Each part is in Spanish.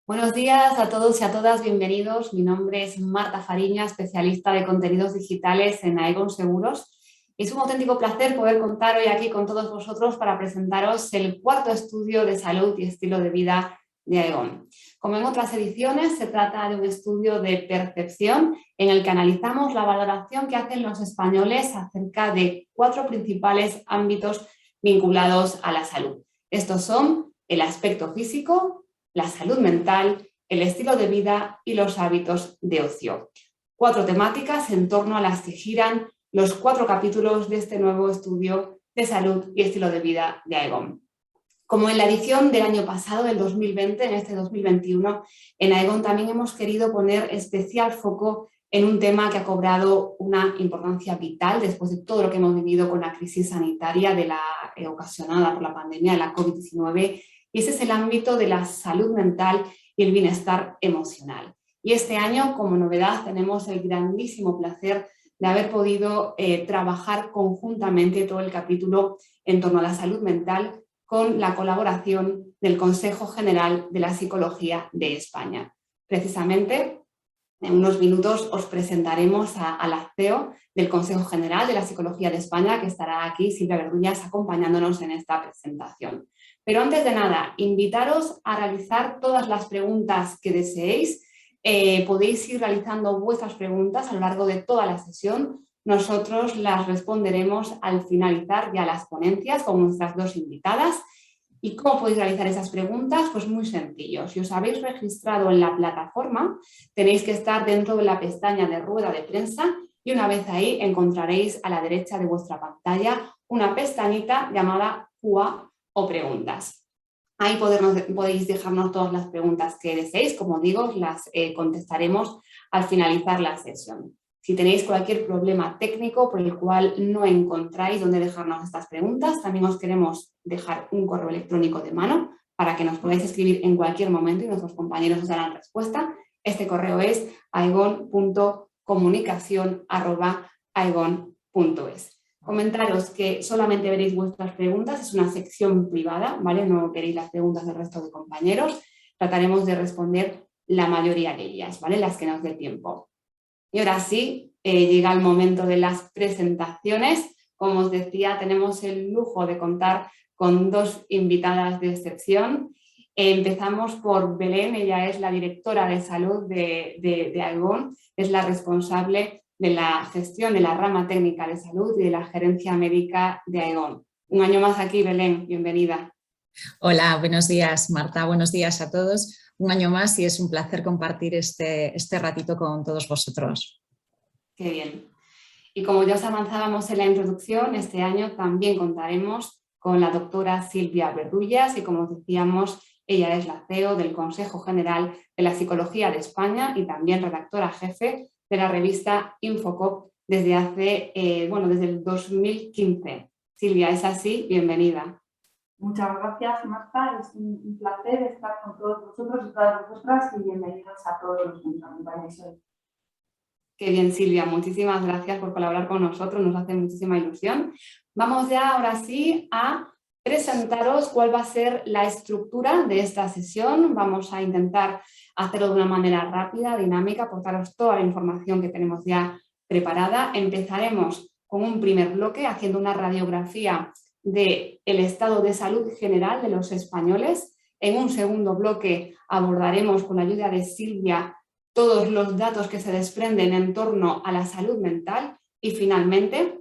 Buenos días a todos y a todas, bienvenidos. Mi nombre es Marta Fariña, especialista de contenidos digitales en Aegon Seguros. Es un auténtico placer poder contar hoy aquí con todos vosotros para presentaros el cuarto estudio de salud y estilo de vida de Aegon. Como en otras ediciones, se trata de un estudio de percepción en el que analizamos la valoración que hacen los españoles acerca de 4 principales ámbitos vinculados a la salud. Estos son el aspecto físico, la salud mental, el estilo de vida y los hábitos de ocio. 4 temáticas en torno a las que giran los 4 capítulos de este nuevo estudio de salud y estilo de vida de Aegon. Como en la edición del año pasado, del 2020, en este 2021, en Aegon también hemos querido poner especial foco en un tema que ha cobrado una importancia vital después de todo lo que hemos vivido con la crisis sanitaria ocasionada por la pandemia de la COVID-19, y ese es el ámbito de la salud mental y el bienestar emocional. Y este año, como novedad, tenemos el grandísimo placer de haber podido trabajar conjuntamente todo el capítulo en torno a la salud mental con la colaboración del Consejo General de la Psicología de España. Precisamente, en unos minutos os presentaremos a la CEO del Consejo General de la Psicología de España, que estará aquí, Silvia Verduñas, acompañándonos en esta presentación. Pero antes de nada, invitaros a realizar todas las preguntas que deseéis. Podéis ir realizando vuestras preguntas a lo largo de toda la sesión. Nosotros las responderemos al finalizar ya las ponencias con nuestras 2 invitadas. ¿Y cómo podéis realizar esas preguntas? Pues muy sencillo. Si os habéis registrado en la plataforma, tenéis que estar dentro de la pestaña de rueda de prensa y una vez ahí encontraréis a la derecha de vuestra pantalla una pestañita llamada QA o preguntas. Ahí podéis dejarnos todas las preguntas que deseéis. Como digo, las contestaremos al finalizar la sesión. Si tenéis cualquier problema técnico por el cual no encontráis dónde dejarnos estas preguntas, también os queremos dejar un correo electrónico de mano para que nos podáis escribir en cualquier momento y nuestros compañeros os darán respuesta. Este correo es aegon.comunicación@aegon.es. Comentaros que solamente veréis vuestras preguntas, es una sección privada, ¿vale? No veréis las preguntas del resto de compañeros. Trataremos de responder la mayoría de ellas, ¿vale? Las que nos dé tiempo. Y ahora sí, llega el momento de las presentaciones. Como os decía, tenemos el lujo de contar con 2 invitadas de excepción. Empezamos por Belén, ella es la directora de salud de Aegon, es la responsable de la gestión de la rama técnica de salud y de la gerencia médica de Aegon. Un año más aquí, Belén, bienvenida. Hola, buenos días Marta, buenos días a todos. Un año más y es un placer compartir este ratito con todos vosotros. Qué bien. Y como ya os avanzábamos en la introducción, este año también contaremos con la doctora Silvia Verdullas y, como os decíamos, ella es la CEO del Consejo General de la Psicología de España y también redactora jefe de la revista Infocop desde el 2015. Silvia, ¿es así? Bienvenida. Muchas gracias, Marta. Es un placer estar con todos vosotros y todas vosotras y bienvenidos a todos los que nos acompañáis hoy. Qué bien, Silvia. Muchísimas gracias por colaborar con nosotros. Nos hace muchísima ilusión. Vamos ya ahora sí a presentaros cuál va a ser la estructura de esta sesión. Vamos a intentar hacerlo de una manera rápida, dinámica, aportaros toda la información que tenemos ya preparada. Empezaremos con un primer bloque haciendo una radiografía del estado de salud general de los españoles. En un segundo bloque abordaremos con la ayuda de Silvia todos los datos que se desprenden en torno a la salud mental y finalmente,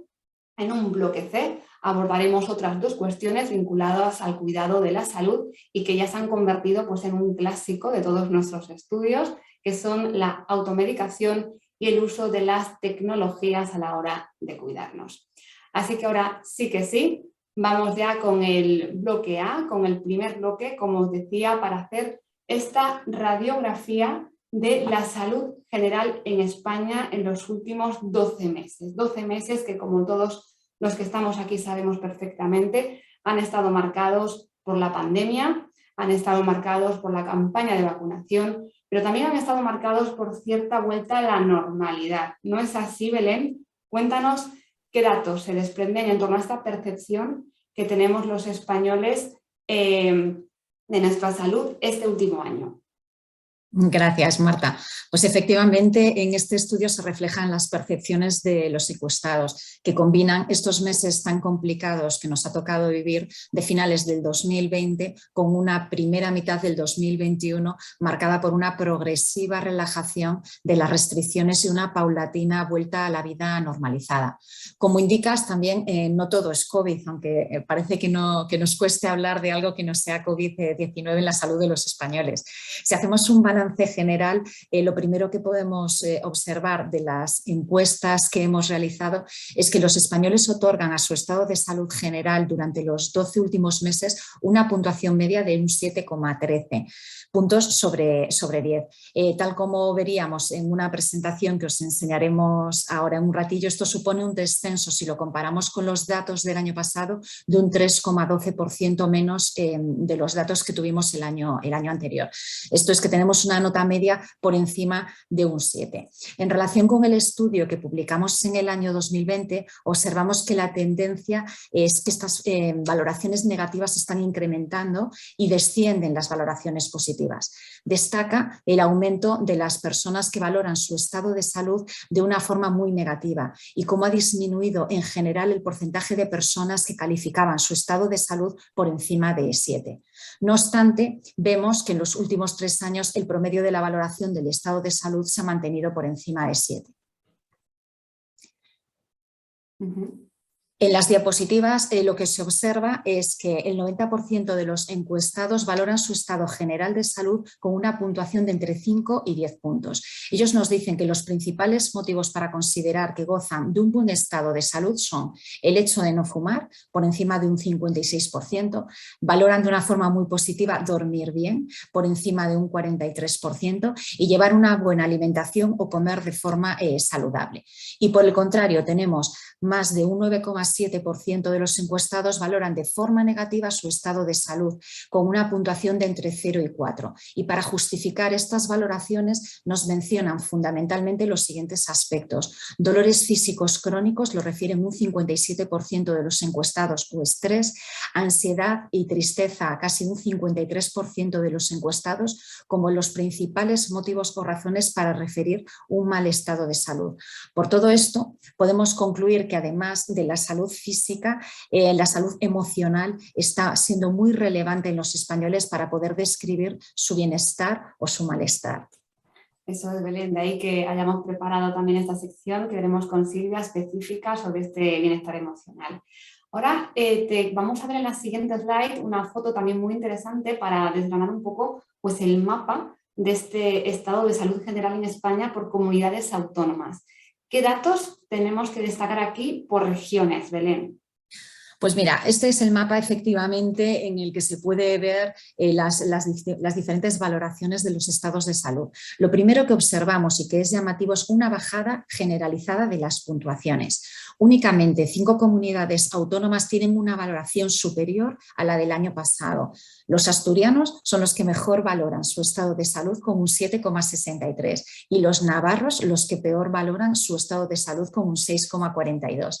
en un bloque C, abordaremos otras 2 cuestiones vinculadas al cuidado de la salud y que ya se han convertido pues, en un clásico de todos nuestros estudios, que son la automedicación y el uso de las tecnologías a la hora de cuidarnos. Así que ahora sí que sí, vamos ya con el bloque A, con el primer bloque, como os decía, para hacer esta radiografía de la salud general en España en los últimos 12 meses. 12 meses que, como todos los que estamos aquí sabemos perfectamente, han estado marcados por la pandemia, han estado marcados por la campaña de vacunación, pero también han estado marcados por cierta vuelta a la normalidad. ¿No es así, Belén? Cuéntanos qué datos se desprenden en torno a esta percepción que tenemos los españoles de nuestra salud este último año. Gracias, Marta. Pues efectivamente en este estudio se reflejan las percepciones de los encuestados, que combinan estos meses tan complicados que nos ha tocado vivir de finales del 2020 con una primera mitad del 2021 marcada por una progresiva relajación de las restricciones y una paulatina vuelta a la vida normalizada. Como indicas, también no todo es COVID, aunque parece que nos cueste hablar de algo que no sea COVID-19 en la salud de los españoles. Si hacemos un balance general, lo primero que podemos observar de las encuestas que hemos realizado es que los españoles otorgan a su estado de salud general durante los 12 últimos meses una puntuación media de un 7,13 puntos sobre 10. Tal como veríamos en una presentación que os enseñaremos ahora en un ratillo, esto supone un descenso, si lo comparamos con los datos del año pasado, de un 3,12% menos de los datos que tuvimos el año anterior. Esto es que tenemos una nota media por encima de un 7. En relación con el estudio que publicamos en el año 2020, observamos que la tendencia es que estas valoraciones negativas están incrementando y descienden las valoraciones positivas. Destaca el aumento de las personas que valoran su estado de salud de una forma muy negativa y cómo ha disminuido en general el porcentaje de personas que calificaban su estado de salud por encima de 7. No obstante, vemos que en los últimos 3 años el promedio de la valoración del estado de salud se ha mantenido por encima de 7. En las diapositivas lo que se observa es que el 90% de los encuestados valoran su estado general de salud con una puntuación de entre 5 y 10 puntos. Ellos nos dicen que los principales motivos para considerar que gozan de un buen estado de salud son el hecho de no fumar, por encima de un 56%, valoran de una forma muy positiva dormir bien, por encima de un 43%, y llevar una buena alimentación o comer de forma saludable. Y por el contrario, tenemos más de un 9,7% de los encuestados valoran de forma negativa su estado de salud, con una puntuación de entre 0 y 4. Y para justificar estas valoraciones nos mencionan fundamentalmente los siguientes aspectos. Dolores físicos crónicos lo refieren un 57% de los encuestados, o estrés, ansiedad y tristeza, casi un 53% de los encuestados, como los principales motivos o razones para referir un mal estado de salud. Por todo esto, podemos concluir que además de la salud física, la salud emocional está siendo muy relevante en los españoles para poder describir su bienestar o su malestar. Eso es, Belén, de ahí que hayamos preparado también esta sección que veremos con Silvia específica sobre este bienestar emocional. Ahora vamos a ver en la siguiente slide una foto también muy interesante para desgranar un poco pues, el mapa de este estado de salud general en España por comunidades autónomas. ¿Qué datos tenemos que destacar aquí por regiones, Belén? Pues mira, este es el mapa efectivamente en el que se puede ver las diferentes valoraciones de los estados de salud. Lo primero que observamos y que es llamativo es una bajada generalizada de las puntuaciones. Únicamente 5 comunidades autónomas tienen una valoración superior a la del año pasado. Los asturianos son los que mejor valoran su estado de salud con un 7,63 y los navarros los que peor valoran su estado de salud con un 6,42.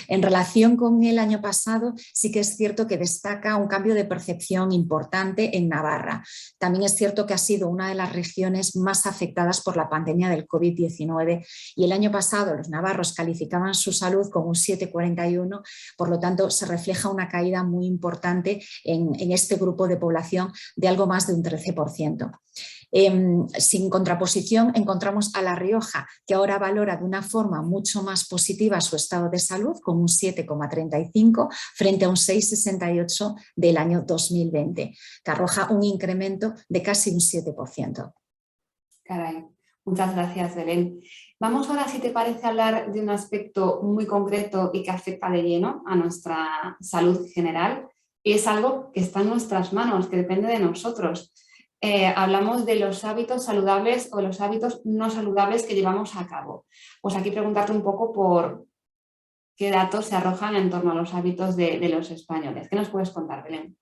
En relación con el año pasado, sí que es cierto que destaca un cambio de percepción importante en Navarra. También es cierto que ha sido una de las regiones más afectadas por la pandemia del COVID-19 y el año pasado los navarros calificaban su salud con un 7,41, por lo tanto se refleja una caída muy importante en este grupo de población de algo más de un 13%. Sin contraposición encontramos a La Rioja, que ahora valora de una forma mucho más positiva su estado de salud con un 7,35 frente a un 6,68 del año 2020, que arroja un incremento de casi un 7%. Caray, muchas gracias, Belén. Vamos ahora, si te parece, a hablar de un aspecto muy concreto y que afecta de lleno a nuestra salud general, y es algo que está en nuestras manos, que depende de nosotros. Hablamos de los hábitos saludables o los hábitos no saludables que llevamos a cabo. Pues aquí preguntarte un poco por qué datos se arrojan en torno a los hábitos de los españoles. ¿Qué nos puedes contar, Belén?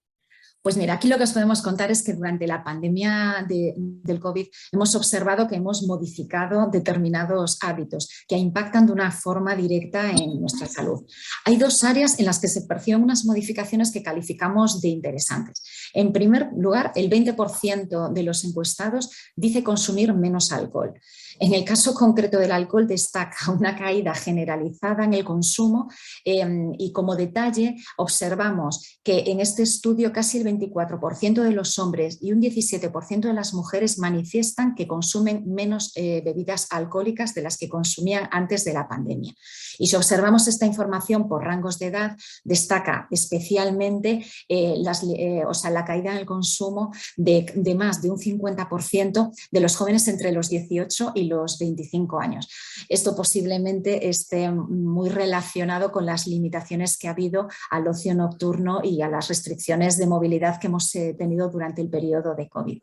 Pues mira, aquí lo que os podemos contar es que durante la pandemia del COVID hemos observado que hemos modificado determinados hábitos que impactan de una forma directa en nuestra salud. Hay dos áreas en las que se perciben unas modificaciones que calificamos de interesantes. En primer lugar, el 20% de los encuestados dice consumir menos alcohol. En el caso concreto del alcohol destaca una caída generalizada en el consumo y como detalle observamos que en este estudio casi el 24% de los hombres y un 17% de las mujeres manifiestan que consumen menos bebidas alcohólicas de las que consumían antes de la pandemia. Y si observamos esta información por rangos de edad, destaca especialmente la caída en el consumo de más de un 50% de los jóvenes entre los 18 y los 25 años. Esto posiblemente esté muy relacionado con las limitaciones que ha habido al ocio nocturno y a las restricciones de movilidad que hemos tenido durante el periodo de COVID.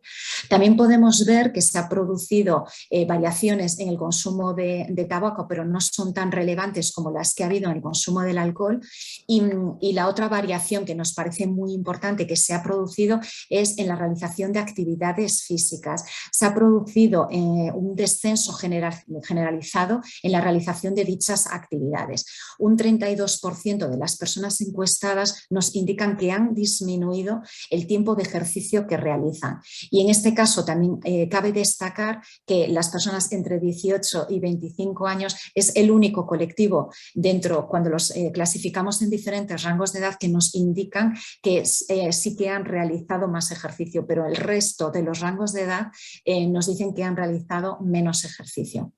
También podemos ver que se han producido variaciones en el consumo de tabaco, pero no son tan relevantes como las que ha habido en el consumo del alcohol. Y la otra variación que nos parece muy importante que se ha producido es en la realización de actividades físicas. Se ha producido un descenso generalizado en la realización de dichas actividades. Un 32% de las personas encuestadas nos indican que han disminuido el tiempo de ejercicio que realizan. Y en este caso también cabe destacar que las personas entre 18 y 25 años es el único colectivo cuando los clasificamos en diferentes rangos de edad, que nos indican que sí que han realizado más ejercicio, pero el resto de los rangos de edad nos dicen que han realizado menos ejercicio.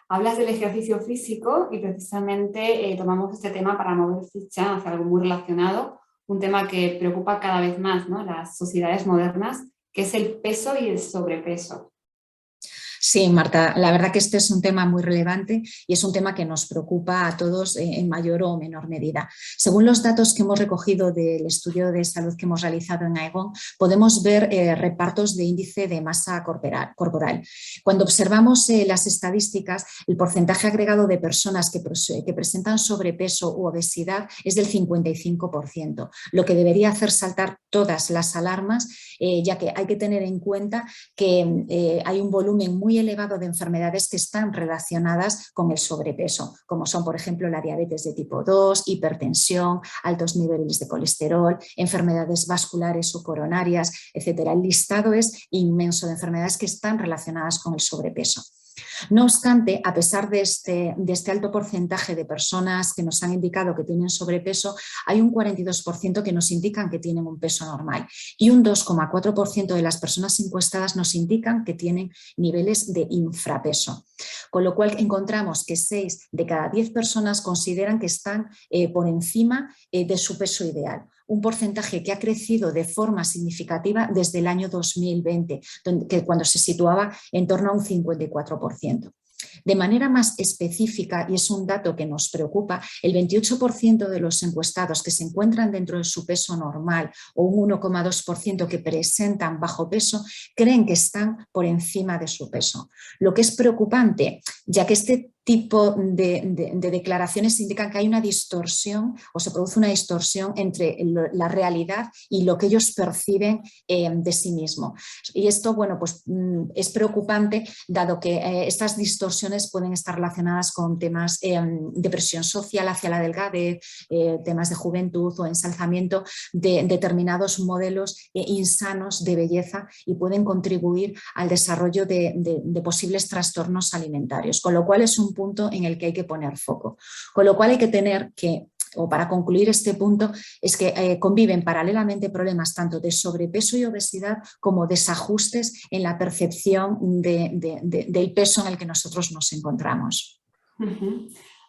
Hablas del ejercicio físico y precisamente tomamos este tema para mover ficha hacia algo muy relacionado, un tema que preocupa cada vez más, ¿no?, las sociedades modernas, que es el peso y el sobrepeso. Sí, Marta, la verdad que este es un tema muy relevante y es un tema que nos preocupa a todos en mayor o menor medida. Según los datos que hemos recogido del estudio de salud que hemos realizado en Aegon, podemos ver repartos de índice de masa corporal. Cuando observamos las estadísticas, el porcentaje agregado de personas que presentan sobrepeso u obesidad es del 55%, lo que debería hacer saltar todas las alarmas, ya que hay que tener en cuenta que hay un volumen muy elevado de enfermedades que están relacionadas con el sobrepeso, como son, por ejemplo, la diabetes de tipo 2, hipertensión, altos niveles de colesterol, enfermedades vasculares o coronarias, etc. El listado es inmenso de enfermedades que están relacionadas con el sobrepeso. No obstante, a pesar de este alto porcentaje de personas que nos han indicado que tienen sobrepeso, hay un 42% que nos indican que tienen un peso normal y un 2,4% de las personas encuestadas nos indican que tienen niveles de infrapeso. Con lo cual encontramos que 6 de cada 10 personas consideran que están por encima de su peso ideal. Un porcentaje que ha crecido de forma significativa desde el año 2020, cuando se situaba en torno a un 54%. De manera más específica, y es un dato que nos preocupa, el 28% de los encuestados que se encuentran dentro de su peso normal o un 1,2% que presentan bajo peso creen que están por encima de su peso. Lo que es preocupante, ya que este tipo de declaraciones indican que hay una distorsión o se produce una distorsión entre la realidad y lo que ellos perciben de sí mismos. Y esto, bueno, pues es preocupante, dado que estas distorsiones pueden estar relacionadas con temas de presión social hacia la delgadez, temas de juventud o ensalzamiento de determinados modelos insanos de belleza y pueden contribuir al desarrollo de posibles trastornos alimentarios, con lo cual es un punto en el que hay que poner foco. Con lo cual hay que tener o para concluir este punto, es que conviven paralelamente problemas tanto de sobrepeso y obesidad como desajustes en la percepción del peso en el que nosotros nos encontramos.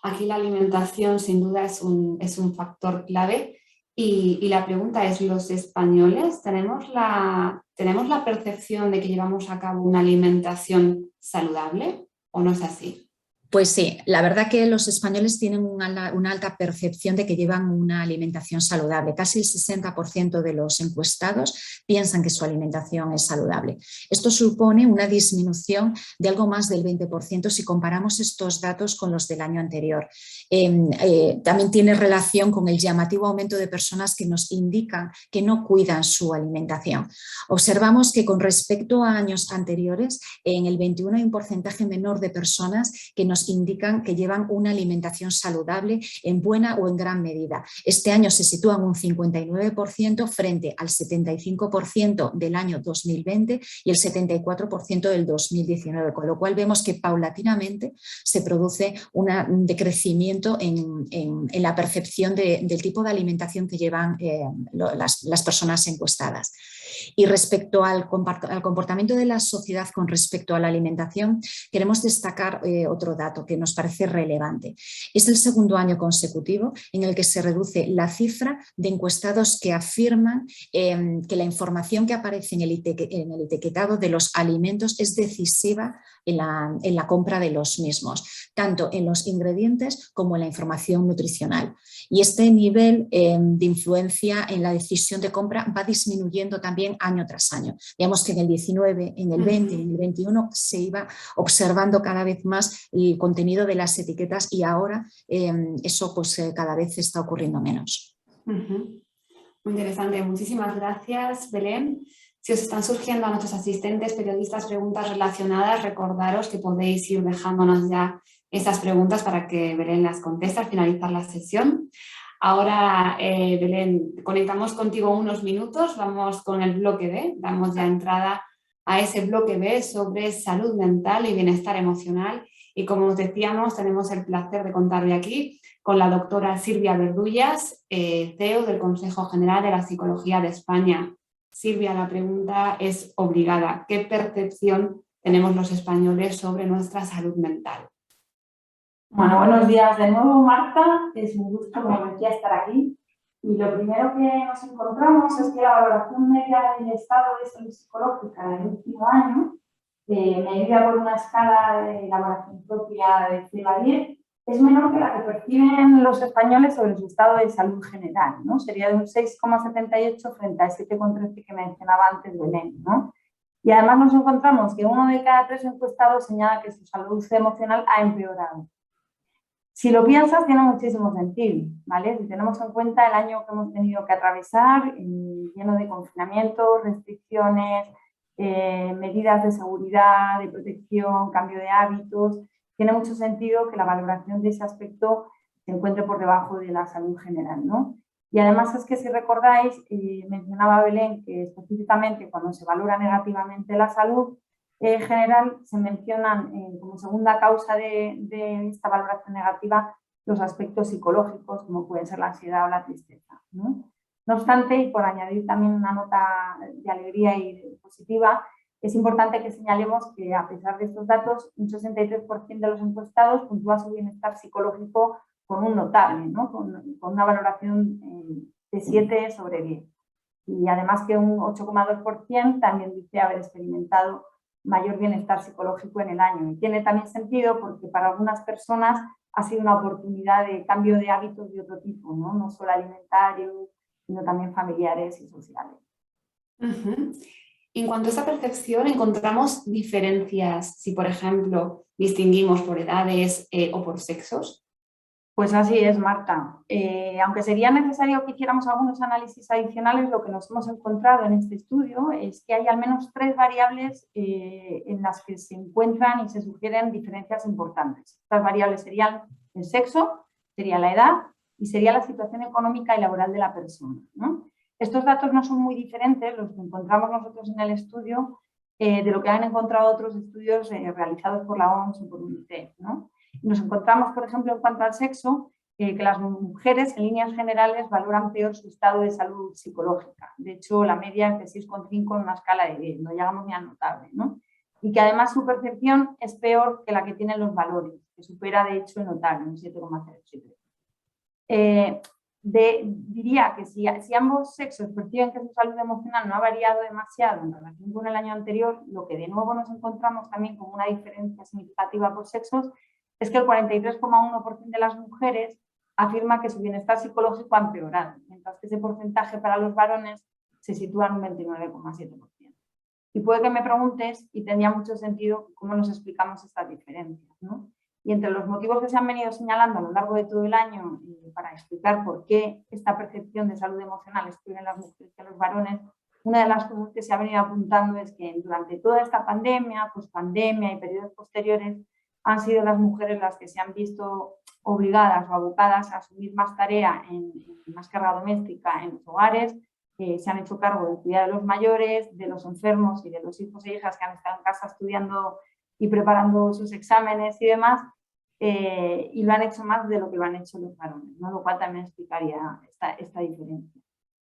Aquí la alimentación sin duda es un factor clave y la pregunta es, ¿los españoles tenemos la percepción de que llevamos a cabo una alimentación saludable o no es así? Pues sí, la verdad que los españoles tienen una alta percepción de que llevan una alimentación saludable. Casi el 60% de los encuestados piensan que su alimentación es saludable. Esto supone una disminución de algo más del 20% si comparamos estos datos con los del año anterior. También tiene relación con el llamativo aumento de personas que nos indican que no cuidan su alimentación. Observamos que con respecto a años anteriores, en el 21 hay un porcentaje menor de personas que nos indican que llevan una alimentación saludable en buena o en gran medida. Este año se sitúa en un 59% frente al 75% del año 2020 y el 74% del 2019, con lo cual vemos que paulatinamente se produce un decrecimiento en la percepción del tipo de alimentación que llevan las personas encuestadas. Y respecto al comportamiento de la sociedad con respecto a la alimentación, queremos destacar otro dato que nos parece relevante. Es el segundo año consecutivo en el que se reduce la cifra de encuestados que afirman que la información que aparece en el etiquetado de los alimentos es decisiva en la compra de los mismos, tanto en los ingredientes como en la información nutricional. Y este nivel de influencia en la decisión de compra va disminuyendo también año tras año. Digamos que en el 19, en el 20 y en el 21 se iba observando cada vez más el contenido de las etiquetas y ahora eso pues cada vez está ocurriendo menos. Muy interesante. Muchísimas gracias, Belén. Si os están surgiendo a nuestros asistentes, periodistas, preguntas relacionadas, recordaros que podéis ir dejándonos ya estas preguntas para que Belén las conteste al finalizar la sesión. Ahora, Belén, conectamos contigo unos minutos, vamos con el bloque B, damos ya entrada a ese bloque B sobre salud mental y bienestar emocional. Y como os decíamos, tenemos el placer de contar de aquí con la doctora Silvia Verdullas, CEO del Consejo General de la Psicología de España. Silvia, la pregunta es obligada. ¿Qué percepción tenemos los españoles sobre nuestra salud mental? Bueno, buenos días de nuevo, Marta. Es un gusto, como decía, estar aquí. Y lo primero que nos encontramos es que la valoración media del estado de salud psicológica del último año, medida por una escala de elaboración propia de 0 a 10, es menor que la que perciben los españoles sobre su estado de salud general, ¿no? Sería de un 6,78 frente al 7,13 que mencionaba antes Belén, ¿no? Y además nos encontramos que 1 de cada 3 encuestados señala que su salud emocional ha empeorado. Si lo piensas, tiene muchísimo sentido, ¿vale? Si tenemos en cuenta el año que hemos tenido que atravesar, lleno de confinamientos, restricciones, medidas de seguridad, de protección, cambio de hábitos, tiene mucho sentido que la valoración de ese aspecto se encuentre por debajo de la salud general, ¿no? Y además es que si recordáis, mencionaba Belén que específicamente cuando se valora negativamente la salud general se mencionan como segunda causa de esta valoración negativa los aspectos psicológicos como pueden ser la ansiedad o la tristeza, ¿no? No obstante, y por añadir también una nota de alegría y positiva, es importante que señalemos que a pesar de estos datos, un 63% de los encuestados puntúa su bienestar psicológico con un notable, ¿no? con una valoración de 7 sobre 10. Y además que un 8,2% también dice haber experimentado mayor bienestar psicológico en el año. Y tiene también sentido porque para algunas personas ha sido una oportunidad de cambio de hábitos de otro tipo, ¿no? No solo alimentarios, sino también familiares y sociales. En cuanto a esta percepción, encontramos diferencias si, por ejemplo, distinguimos por edades o por sexos. Pues así es, Marta. Aunque sería necesario que hiciéramos algunos análisis adicionales, lo que nos hemos encontrado en este estudio es que hay al menos 3 variables en las que se encuentran y se sugieren diferencias importantes. Estas variables serían el sexo, sería la edad y sería la situación económica y laboral de la persona, ¿no? Estos datos no son muy diferentes, los que encontramos nosotros en el estudio, de lo que han encontrado otros estudios realizados por la OMS o por UNICEF, ¿no? Nos encontramos, por ejemplo, en cuanto al sexo, que las mujeres en líneas generales valoran peor su estado de salud psicológica. De hecho, la media es de 6,5 en una escala de 10, no llegamos ni a notable, ¿no? Y que además su percepción es peor que la que tienen los valores, que supera de hecho el notable, un 7,07. Diría que si ambos sexos perciben que su salud emocional no ha variado demasiado en relación con el año anterior, lo que de nuevo nos encontramos también como una diferencia significativa por sexos es que el 43,1% de las mujeres afirma que su bienestar psicológico ha empeorado, mientras que ese porcentaje para los varones se sitúa en un 29,7%. Y puede que me preguntes, y tendría mucho sentido, cómo nos explicamos estas diferencias, ¿no? Y entre los motivos que se han venido señalando a lo largo de todo el año para explicar por qué esta percepción de salud emocional es peor en las mujeres que en los varones, una de las cosas que se ha venido apuntando es que durante toda esta pandemia, pospandemia y periodos posteriores, han sido las mujeres las que se han visto obligadas o abocadas a asumir más tarea, más carga doméstica en los hogares, se han hecho cargo del cuidado de los mayores, de los enfermos y de los hijos e hijas que han estado en casa estudiando y preparando sus exámenes y demás, y lo han hecho más de lo que lo han hecho los varones, ¿no? Lo cual también explicaría esta diferencia.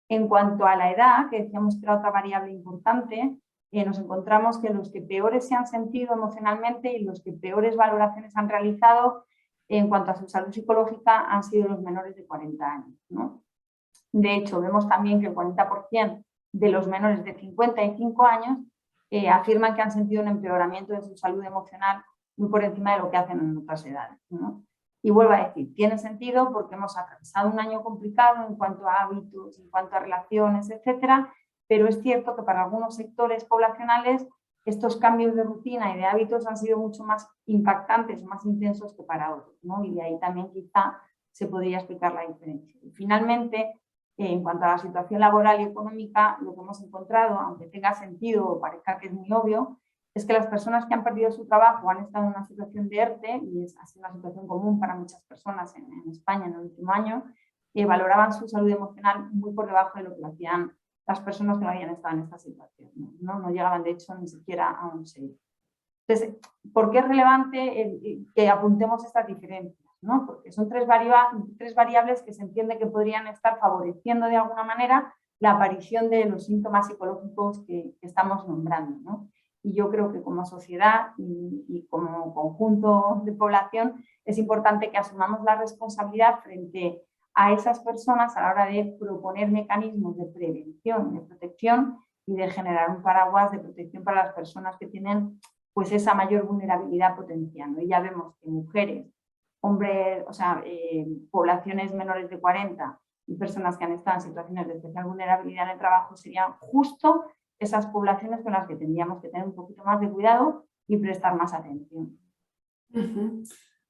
En cuanto a la edad, que decíamos que era otra variable importante, nos encontramos que los que peores se han sentido emocionalmente y los que peores valoraciones han realizado en cuanto a su salud psicológica han sido los menores de 40 años, ¿no? De hecho, vemos también que el 40% de los menores de 55 años afirman que han sentido un empeoramiento de su salud emocional muy por encima de lo que hacen en otras edades, ¿no? Y vuelvo a decir, tiene sentido porque hemos atravesado un año complicado en cuanto a hábitos, en cuanto a relaciones, etcétera, pero es cierto que para algunos sectores poblacionales estos cambios de rutina y de hábitos han sido mucho más impactantes, más intensos que para otros, ¿no? Y de ahí también quizá se podría explicar la diferencia. Y finalmente, en cuanto a la situación laboral y económica, lo que hemos encontrado, aunque tenga sentido o parezca que es muy obvio, es que las personas que han perdido su trabajo han estado en una situación de ERTE, y ha sido una situación común para muchas personas en España en el último año, valoraban su salud emocional muy por debajo de lo que hacían las personas que no habían estado en esta situación, no llegaban de hecho ni siquiera a un 6. Entonces, ¿por qué es relevante que apuntemos estas diferencias, ¿no? Porque son tres variables que se entiende que podrían estar favoreciendo de alguna manera la aparición de los síntomas psicológicos que estamos nombrando, ¿no? Y yo creo que como sociedad y como conjunto de población es importante que asumamos la responsabilidad frente a esas personas a la hora de proponer mecanismos de prevención, de protección y de generar un paraguas de protección para las personas que tienen pues esa mayor vulnerabilidad potencial, ¿no? Y ya vemos que mujeres, hombres, o sea, poblaciones menores de 40 y personas que han estado en situaciones de especial vulnerabilidad en el trabajo serían justo esas poblaciones con las que tendríamos que tener un poquito más de cuidado y prestar más atención.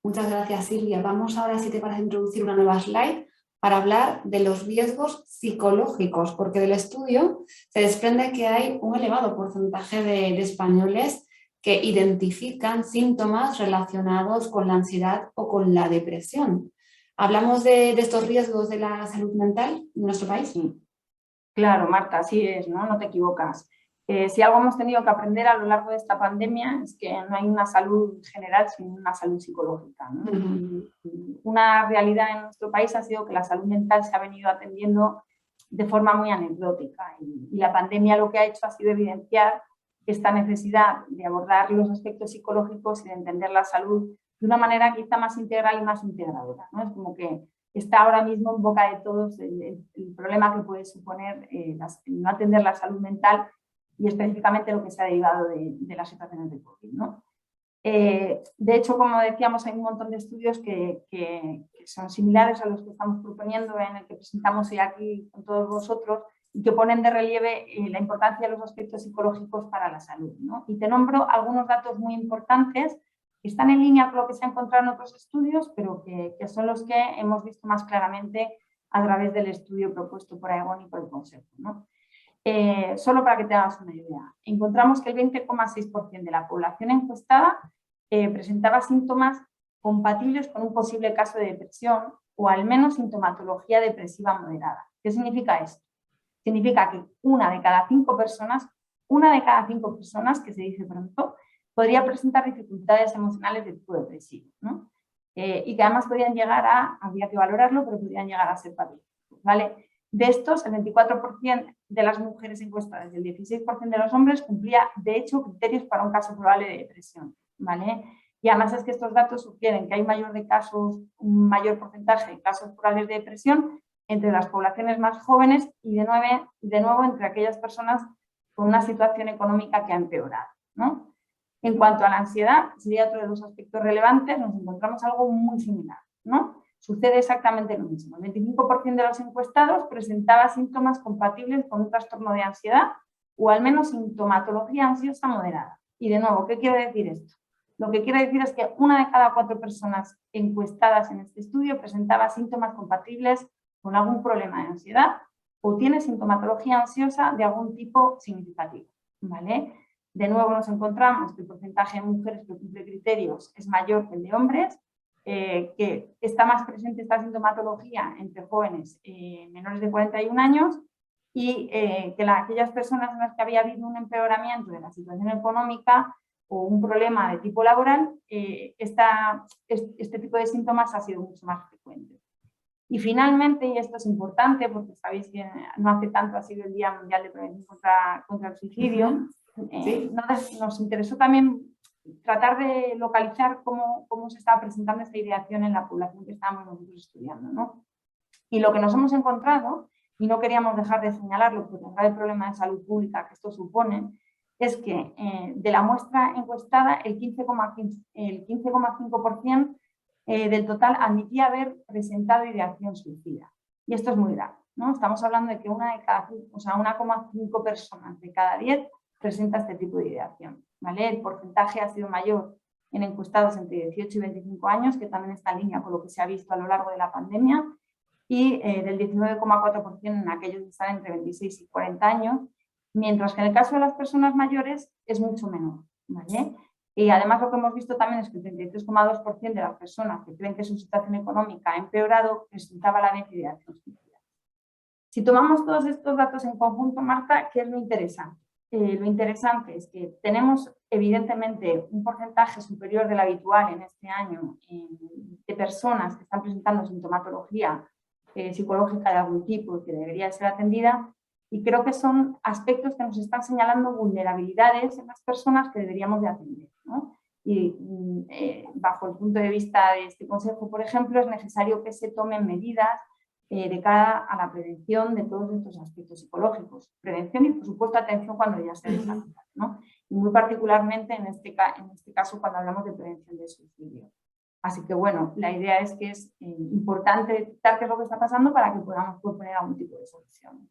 Muchas gracias, Silvia. Vamos ahora, si te parece, introducir una nueva slide para hablar de los riesgos psicológicos, porque del estudio se desprende que hay un elevado porcentaje de españoles que identifican síntomas relacionados con la ansiedad o con la depresión. ¿Hablamos de estos riesgos de la salud mental en nuestro país? Sí. Claro, Marta, así es, ¿no? No te equivocas. Si algo hemos tenido que aprender a lo largo de esta pandemia es que no hay una salud general sin una salud psicológica, ¿no? Y una realidad en nuestro país ha sido que la salud mental se ha venido atendiendo de forma muy anecdótica y la pandemia lo que ha hecho ha sido evidenciar esta necesidad de abordar los aspectos psicológicos y de entender la salud de una manera quizá más integral y más integradora, ¿no? Es como que está ahora mismo en boca de todos el problema que puede suponer no atender la salud mental y específicamente lo que se ha derivado de las situaciones de COVID, ¿no? De hecho, como decíamos, hay un montón de estudios que son similares a los que estamos proponiendo en el que presentamos hoy aquí con todos vosotros y que ponen de relieve la importancia de los aspectos psicológicos para la salud, ¿no? Y te nombro algunos datos muy importantes que están en línea con lo que se ha encontrado en otros estudios, pero que son los que hemos visto más claramente a través del estudio propuesto por Aegon y por el Consejo, ¿no? Solo para que te hagas una idea, encontramos que el 20,6% de la población encuestada presentaba síntomas compatibles con un posible caso de depresión o al menos sintomatología depresiva moderada. ¿Qué significa esto? Significa que una de cada cinco personas, que se dice pronto, podría presentar dificultades emocionales de tipo depresivo, ¿no? Y que además podrían llegar habría que valorarlo, pero podrían llegar a ser patológicos, ¿vale? De estos, el 24% de las mujeres encuestadas y el 16% de los hombres cumplía, de hecho, criterios para un caso probable de depresión, ¿vale? Y además es que estos datos sugieren que hay un mayor porcentaje de casos probables de depresión entre las poblaciones más jóvenes y de nuevo entre aquellas personas con una situación económica que ha empeorado, ¿no? En cuanto a la ansiedad, que sería otro de los aspectos relevantes, nos encontramos algo muy similar, ¿no? Sucede exactamente lo mismo. El 25% de los encuestados presentaba síntomas compatibles con un trastorno de ansiedad o al menos sintomatología ansiosa moderada. Y de nuevo, ¿qué quiere decir esto? Lo que quiere decir es que 1 de cada 4 personas encuestadas en este estudio presentaba síntomas compatibles con algún problema de ansiedad o tiene sintomatología ansiosa de algún tipo significativo, ¿vale? De nuevo nos encontramos que el porcentaje de mujeres que cumple criterios es mayor que el de hombres, que está más presente esta sintomatología entre jóvenes menores de 41 años y que aquellas personas en las que había habido un empeoramiento de la situación económica o un problema de tipo laboral, este tipo de síntomas ha sido mucho más frecuente. Y finalmente, y esto es importante porque sabéis que no hace tanto ha sido el Día Mundial de Prevención contra el Suicidio, sí. Nos interesó también tratar de localizar cómo se estaba presentando esta ideación en la población que estábamos nosotros estudiando, ¿no? Y lo que nos hemos encontrado, y no queríamos dejar de señalarlo por el grave problema de salud pública que esto supone, es que de la muestra encuestada el 15,5% del total admitía haber presentado ideación suicida. Y esto es muy grave, ¿no? Estamos hablando de que 1,5 personas de cada 10 presenta este tipo de ideación, ¿vale? El porcentaje ha sido mayor en encuestados entre 18 y 25 años, que también está en línea con lo que se ha visto a lo largo de la pandemia, y del 19,4% en aquellos que están entre 26 y 40 años, mientras que en el caso de las personas mayores es mucho menor, ¿vale? Y además lo que hemos visto también es que el 33,2% de las personas que creen que su situación económica ha empeorado presentaba la vez ideación suicida. Si tomamos todos estos datos en conjunto, Marta, ¿qué es lo interesante? Lo interesante es que tenemos evidentemente un porcentaje superior del habitual en este año de personas que están presentando sintomatología psicológica de algún tipo que debería ser atendida, y creo que son aspectos que nos están señalando vulnerabilidades en las personas que deberíamos de atender, ¿no? Y bajo el punto de vista de este consejo, por ejemplo, es necesario que se tomen medidas de cara a la prevención de todos estos aspectos psicológicos. Prevención y, por supuesto, atención cuando ya se desarrolla, ¿no? Y muy particularmente en este caso cuando hablamos de prevención de suicidio. Así que, bueno, la idea es que es importante detectar qué es lo que está pasando para que podamos proponer algún tipo de solución.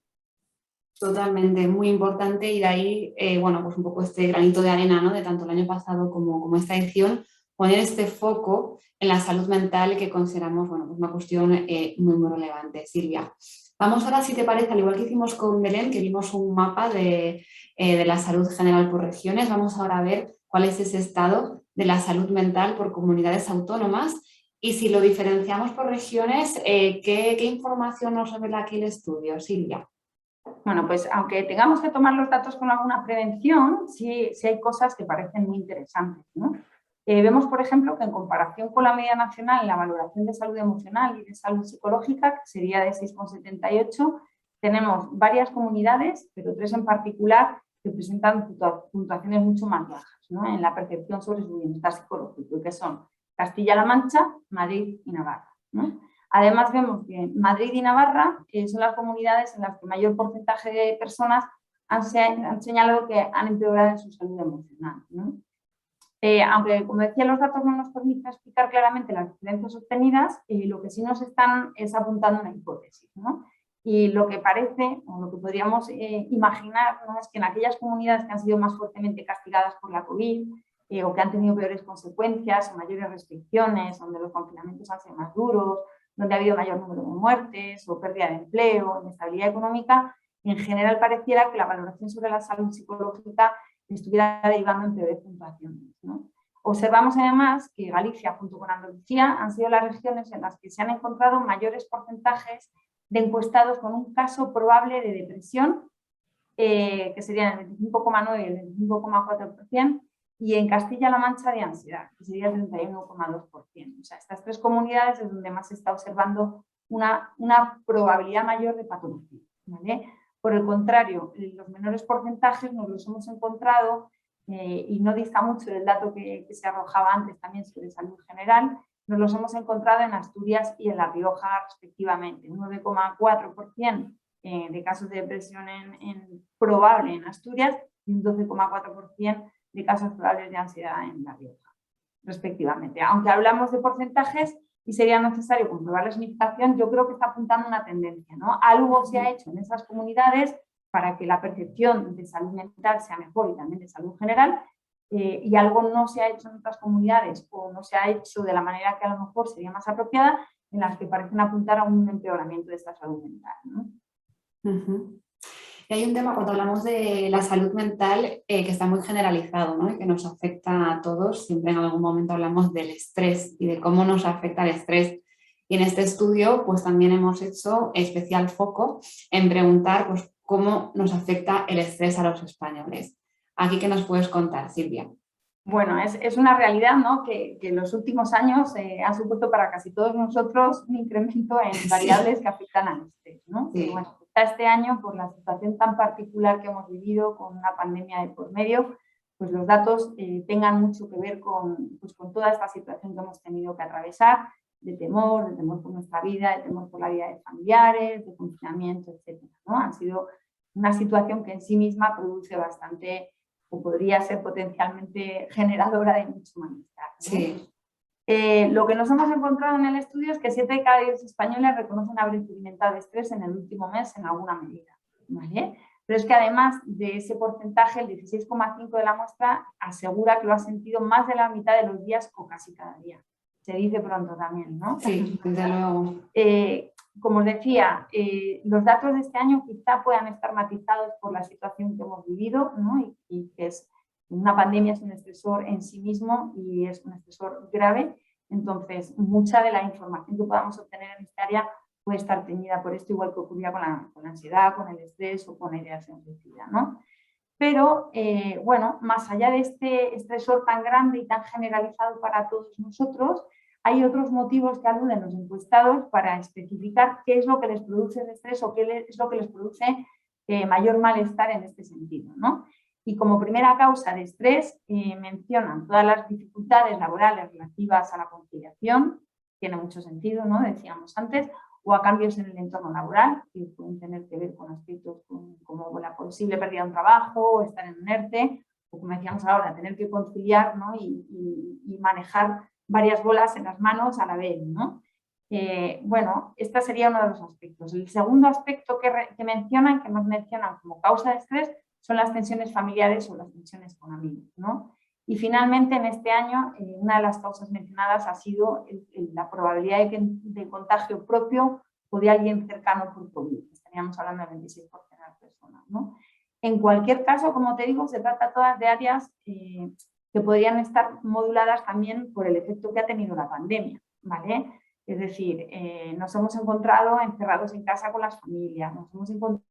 Totalmente, muy importante, y de ahí, bueno, pues un poco este granito de arena, ¿no? De tanto el año pasado como esta edición, poner este foco en la salud mental que consideramos, bueno, pues una cuestión muy relevante. Silvia, vamos ahora, si te parece, al igual que hicimos con Belén, que vimos un mapa de la salud general por regiones, vamos ahora a ver cuál es ese estado de la salud mental por comunidades autónomas, y si lo diferenciamos por regiones, ¿qué información nos revela aquí el estudio, Silvia? Bueno, pues aunque tengamos que tomar los datos con alguna prevención, sí hay cosas que parecen muy interesantes, ¿no? Vemos, por ejemplo, que en comparación con la media nacional en la valoración de salud emocional y de salud psicológica, que sería de 6,78, tenemos varias comunidades, pero 3 en particular, que presentan puntuaciones mucho más bajas, ¿no? En la percepción sobre su bienestar psicológico, que son Castilla-La Mancha, Madrid y Navarra, ¿no? Además, vemos que Madrid y Navarra son las comunidades en las que mayor porcentaje de personas han señalado que han empeorado en su salud emocional, ¿no? Aunque, como decía, los datos no nos permiten explicar claramente las diferencias obtenidas, lo que sí nos están es apuntando una hipótesis, ¿no? Y lo que parece, o lo que podríamos imaginar, ¿no? Es que en aquellas comunidades que han sido más fuertemente castigadas por la COVID o que han tenido peores consecuencias o mayores restricciones, donde los confinamientos han sido más duros, donde ha habido mayor número de muertes o pérdida de empleo, inestabilidad económica, en general pareciera que la valoración sobre la salud psicológica estuviera derivando en peores puntuaciones, ¿no? Observamos además que Galicia junto con Andalucía han sido las regiones en las que se han encontrado mayores porcentajes de encuestados con un caso probable de depresión, que serían el 25,9 y el 25,4%, y en Castilla-La Mancha de ansiedad, que sería el 31,2%. O sea, estas 3 comunidades es donde más se está observando una probabilidad mayor de patología, ¿vale? Por el contrario, los menores porcentajes nos los hemos encontrado, y no dista mucho del dato que se arrojaba antes también sobre salud general, nos los hemos encontrado en Asturias y en La Rioja respectivamente, un 9,4% de casos de depresión probable en Asturias y un 12,4% de casos probables de ansiedad en La Rioja, respectivamente. Aunque hablamos de porcentajes y sería necesario comprobar la significación, yo creo que está apuntando una tendencia, ¿no? Algo se ha hecho en esas comunidades para que la percepción de salud mental sea mejor y también de salud general, y algo no se ha hecho en otras comunidades o no se ha hecho de la manera que a lo mejor sería más apropiada, en las que parecen apuntar a un empeoramiento de esta salud mental, ¿no? Y hay un tema cuando hablamos de la salud mental que está muy generalizado, ¿no? Y que nos afecta a todos. Siempre en algún momento hablamos del estrés y de cómo nos afecta el estrés. Y en este estudio pues también hemos hecho especial foco en preguntar pues, cómo nos afecta el estrés a los españoles. Aquí, ¿qué nos puedes contar, Silvia? Bueno, es una realidad, ¿no? que en los últimos años ha supuesto para casi todos nosotros un incremento en variables que afectan al estrés, ¿no? Sí. Bueno, este año, por la situación tan particular que hemos vivido, con una pandemia de por medio, pues los datos tengan mucho que ver con toda esta situación que hemos tenido que atravesar, de temor por nuestra vida, de temor por la vida de familiares, de confinamiento, etcétera, ¿no? Ha sido una situación que en sí misma produce bastante, o podría ser potencialmente generadora de mucho malestar, ¿no? Sí. Lo que nos hemos encontrado en el estudio es que 7 de cada 10 españoles reconocen haber experimentado estrés en el último mes en alguna medida, ¿vale? Pero es que además de ese porcentaje, el 16,5% de la muestra asegura que lo ha sentido más de la mitad de los días o casi cada día. Se dice pronto también, ¿no? Sí, desde luego. Como os decía, los datos de este año quizá puedan estar matizados por la situación que hemos vivido, ¿no? y que es una pandemia, es un estresor en sí mismo y es un estresor grave. Entonces, mucha de la información que podamos obtener en esta área puede estar teñida por esto, igual que ocurría con la ansiedad, con el estrés o con la ideación suicida, ¿no? Pero, bueno, más allá de este estresor tan grande y tan generalizado para todos nosotros, hay otros motivos que aluden los encuestados para especificar qué es lo que les produce el estrés o qué es lo que les produce mayor malestar en este sentido, ¿no? Y como primera causa de estrés mencionan todas las dificultades laborales relativas a la conciliación, tiene mucho sentido, ¿no? Decíamos antes, o a cambios en el entorno laboral, que pueden tener que ver con aspectos como la posible pérdida de un trabajo, o estar en un ERTE, o como decíamos ahora, tener que conciliar, ¿no? y manejar varias bolas en las manos a la vez, ¿no? Bueno, este sería uno de los aspectos. El segundo aspecto que nos mencionan como causa de estrés son las tensiones familiares o las tensiones con amigos, ¿no? Y finalmente, en este año, una de las causas mencionadas ha sido la probabilidad de contagio propio o de alguien cercano por COVID. Estaríamos hablando del 26% de las personas, ¿no? En cualquier caso, como te digo, se trata todas de áreas que podrían estar moduladas también por el efecto que ha tenido la pandemia, ¿vale? Es decir, nos hemos encontrado encerrados en casa con las familias, nos hemos encontrado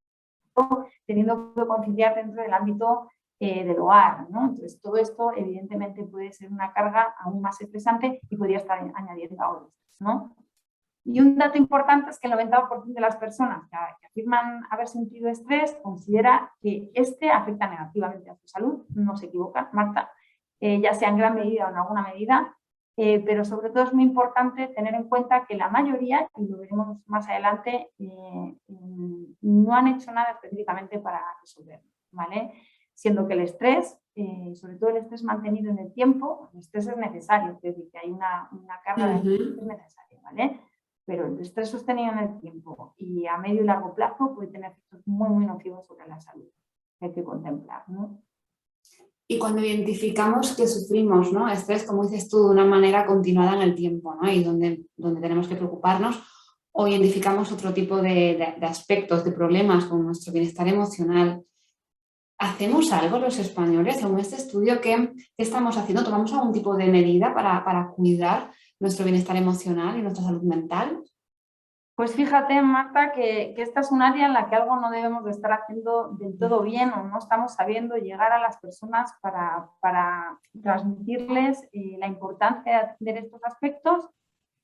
teniendo que conciliar dentro del ámbito del hogar, ¿no? Entonces, todo esto evidentemente puede ser una carga aún más estresante y podría estar añadiendo a otros, ¿no? Y un dato importante es que el 90% de las personas que afirman haber sentido estrés considera que este afecta negativamente a su salud, no se equivocan, Marta, ya sea en gran medida o en alguna medida, pero sobre todo es muy importante tener en cuenta que la mayoría, y lo veremos más adelante, no han hecho nada específicamente para resolverlo, ¿vale? Siendo que el estrés, sobre todo el estrés mantenido en el tiempo, el estrés es necesario, es decir, que hay una carga de estrés necesaria, ¿vale? Pero el estrés sostenido en el tiempo y a medio y largo plazo puede tener efectos muy, muy nocivos sobre la salud, que hay que contemplar, ¿no? Y cuando identificamos que sufrimos, ¿no? Estrés, como dices tú, de una manera continuada en el tiempo, ¿no? Y donde tenemos que preocuparnos, o identificamos otro tipo de aspectos, de problemas con nuestro bienestar emocional, ¿hacemos algo los españoles? Según este estudio, ¿qué estamos haciendo? ¿Tomamos algún tipo de medida para cuidar nuestro bienestar emocional y nuestra salud mental? Pues fíjate, Marta, que esta es un área en la que algo no debemos de estar haciendo del todo bien o no estamos sabiendo llegar a las personas para transmitirles la importancia de atender estos aspectos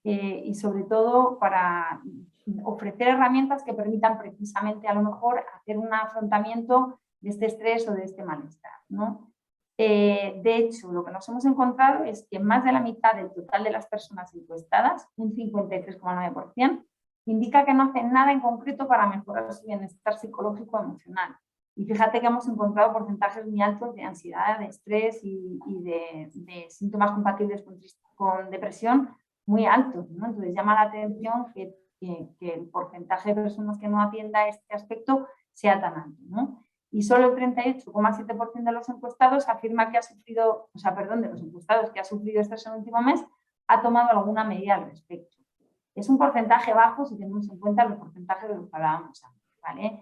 y sobre todo para ofrecer herramientas que permitan precisamente a lo mejor hacer un afrontamiento de este estrés o de este malestar, ¿no? De hecho, lo que nos hemos encontrado es que más de la mitad del total de las personas encuestadas, un 53,9%, indica que no hacen nada en concreto para mejorar su bienestar psicológico o emocional. Y fíjate que hemos encontrado porcentajes muy altos de ansiedad, de estrés y de síntomas compatibles con depresión muy altos, ¿no? Entonces llama la atención que el porcentaje de personas que no atienda este aspecto sea tan alto, ¿no? Y solo el 38,7% de los encuestados afirma que ha sufrido, de los encuestados que ha sufrido estrés en el último mes, ha tomado alguna medida al respecto. Es un porcentaje bajo si tenemos en cuenta los porcentajes de los que hablábamos antes, ¿vale?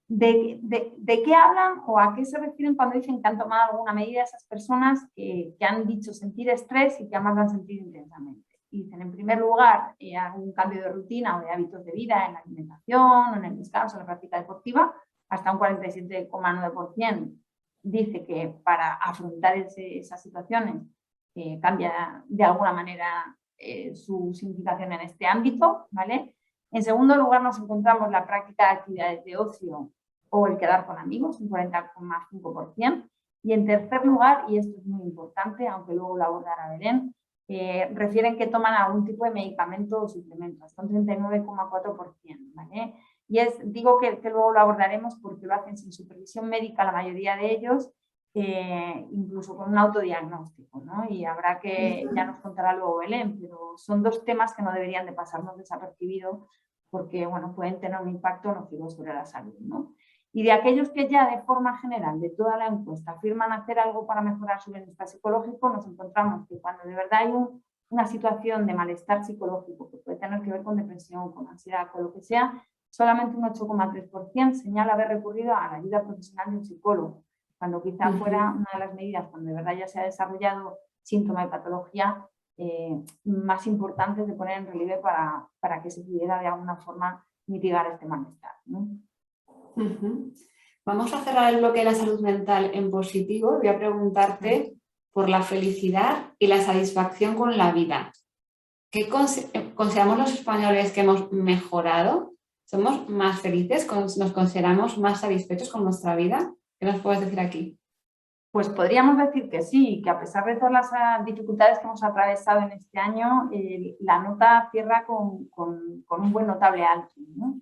¿De qué hablan o a qué se refieren cuando dicen que han tomado alguna medida esas personas que han dicho sentir estrés y que además lo han sentido intensamente? Y dicen, en primer lugar, algún cambio de rutina o de hábitos de vida en la alimentación, en el descanso, en la práctica deportiva, hasta un 47,9% dice que para afrontar esas situaciones cambia de alguna manera su significación en este ámbito, ¿vale? En segundo lugar nos encontramos la práctica de actividades de ocio o el quedar con amigos, un 40,5%. Y en tercer lugar, y esto es muy importante, aunque luego lo abordará Belén, refieren que toman algún tipo de medicamento o suplemento, hasta un 39,4%, ¿vale? Y digo que luego lo abordaremos porque lo hacen sin supervisión médica la mayoría de ellos, incluso con un autodiagnóstico, ¿no? Y habrá que, ya nos contará luego Belén, pero son dos temas que no deberían de pasarnos desapercibidos porque, bueno, pueden tener un impacto nocivo sobre la salud, ¿no? Y de aquellos que ya de forma general, de toda la encuesta, afirman hacer algo para mejorar su bienestar psicológico, nos encontramos que cuando de verdad hay una situación de malestar psicológico que puede tener que ver con depresión, con ansiedad, con lo que sea, solamente un 8,3% señala haber recurrido a la ayuda profesional de un psicólogo, cuando quizá fuera una de las medidas, cuando de verdad ya se ha desarrollado síntoma y patología más importantes de poner en relieve para que se pudiera de alguna forma mitigar este malestar, ¿no? Vamos a cerrar el bloque de la salud mental en positivo. Voy a preguntarte por la felicidad y la satisfacción con la vida. ¿Qué consideramos los españoles que hemos mejorado? ¿Somos más felices? ¿Nos consideramos más satisfechos con nuestra vida? ¿Qué nos puedes decir aquí? Pues podríamos decir que sí, que a pesar de todas las dificultades que hemos atravesado en este año, la nota cierra con un buen notable alto, ¿no?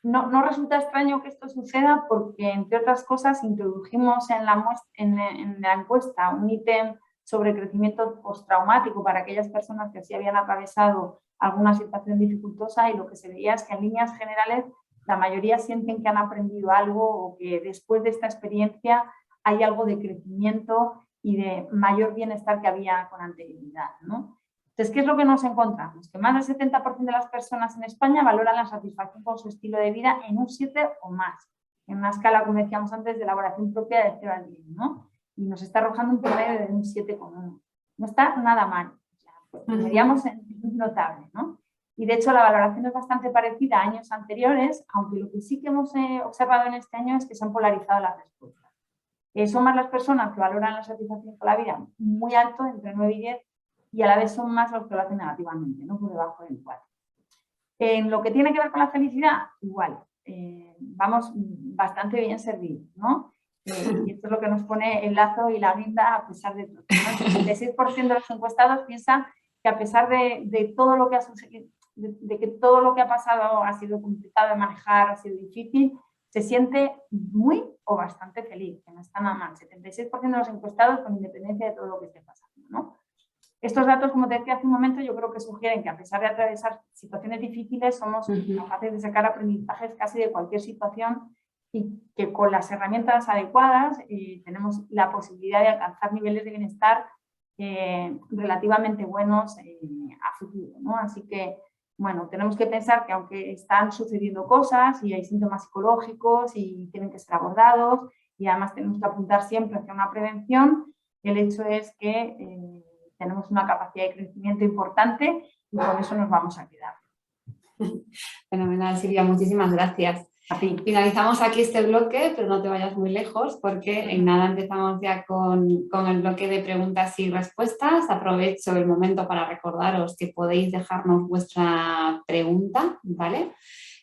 No resulta extraño que esto suceda porque, entre otras cosas, introdujimos en la encuesta un ítem sobre crecimiento postraumático para aquellas personas que sí habían atravesado alguna situación dificultosa, y lo que se veía es que en líneas generales la mayoría sienten que han aprendido algo o que después de esta experiencia hay algo de crecimiento y de mayor bienestar que había con anterioridad, ¿no? Entonces, ¿qué es lo que nos encontramos? Que más del 70% de las personas en España valoran la satisfacción con su estilo de vida en un 7 o más, en una escala, como decíamos antes, de elaboración propia de 0 al 10, ¿no? Y nos está arrojando un promedio de un 7,1. No está nada mal, o sea, veríamos notable, ¿no? Y de hecho la valoración es bastante parecida a años anteriores, aunque lo que sí que hemos observado en este año es que se han polarizado las respuestas. Son más las personas que valoran la satisfacción con la vida muy alto, entre 9 y 10, y a la vez son más los que lo hacen negativamente, ¿no? Por debajo del 4. En lo que tiene que ver con la felicidad, igual, vamos bastante bien servidos, ¿no? Y esto es lo que nos pone el lazo y la guinda a pesar de todo, ¿no? El 66% de los encuestados piensan que a pesar de todo lo que ha sucedido, de que todo lo que ha pasado ha sido complicado de manejar, ha sido difícil, se siente muy o bastante feliz, que no está nada mal. 76% de los encuestados con independencia de todo lo que esté pasando, ¿no? Estos datos, como te decía hace un momento, yo creo que sugieren que a pesar de atravesar situaciones difíciles, somos capaces de sacar aprendizajes casi de cualquier situación, y que con las herramientas adecuadas tenemos la posibilidad de alcanzar niveles de bienestar relativamente buenos a futuro, ¿no? Así que, bueno, tenemos que pensar que aunque están sucediendo cosas y hay síntomas psicológicos y tienen que ser abordados, y además tenemos que apuntar siempre hacia una prevención, el hecho es que tenemos una capacidad de crecimiento importante y con eso nos vamos a quedar. Fenomenal, Silvia, muchísimas gracias. A ti. Finalizamos aquí este bloque, pero no te vayas muy lejos porque en nada empezamos ya con el bloque de preguntas y respuestas. Aprovecho el momento para recordaros que podéis dejarnos vuestra pregunta, ¿vale?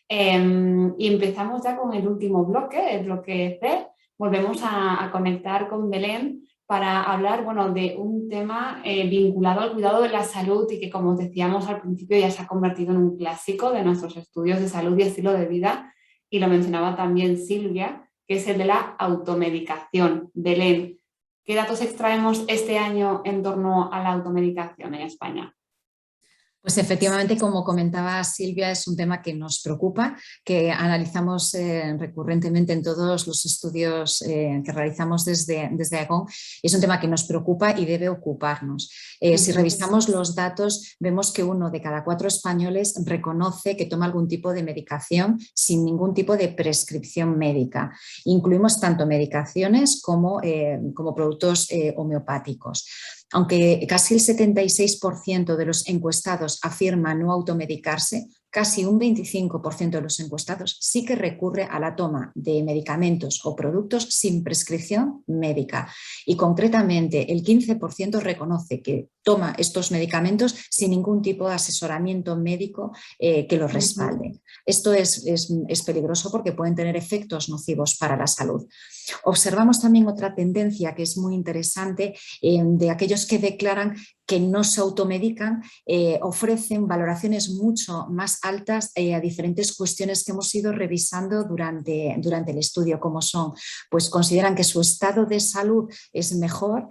Y empezamos ya con el último bloque, el bloque C. Volvemos a conectar con Belén para hablar, bueno, de un tema vinculado al cuidado de la salud y que, como decíamos al principio, ya se ha convertido en un clásico de nuestros estudios de salud y estilo de vida, y lo mencionaba también Silvia, que es el de la automedicación. Belén, ¿qué datos extraemos este año en torno a la automedicación en España? Pues efectivamente, como comentaba Silvia, es un tema que nos preocupa, que analizamos recurrentemente en todos los estudios que realizamos desde Aegon. Es un tema que nos preocupa y debe ocuparnos. Si revisamos los datos, vemos que 1 de cada 4 españoles reconoce que toma algún tipo de medicación sin ningún tipo de prescripción médica. Incluimos tanto medicaciones como productos homeopáticos. Aunque casi el 76% de los encuestados afirma no automedicarse, casi un 25% de los encuestados sí que recurre a la toma de medicamentos o productos sin prescripción médica. Y concretamente el 15% reconoce que toma estos medicamentos sin ningún tipo de asesoramiento médico que los respalde. Esto es peligroso porque pueden tener efectos nocivos para la salud. Observamos también otra tendencia que es muy interesante de aquellos que declaran que no se automedican, ofrecen valoraciones mucho más altas a diferentes cuestiones que hemos ido revisando durante el estudio, como son, pues consideran que su estado de salud es mejor,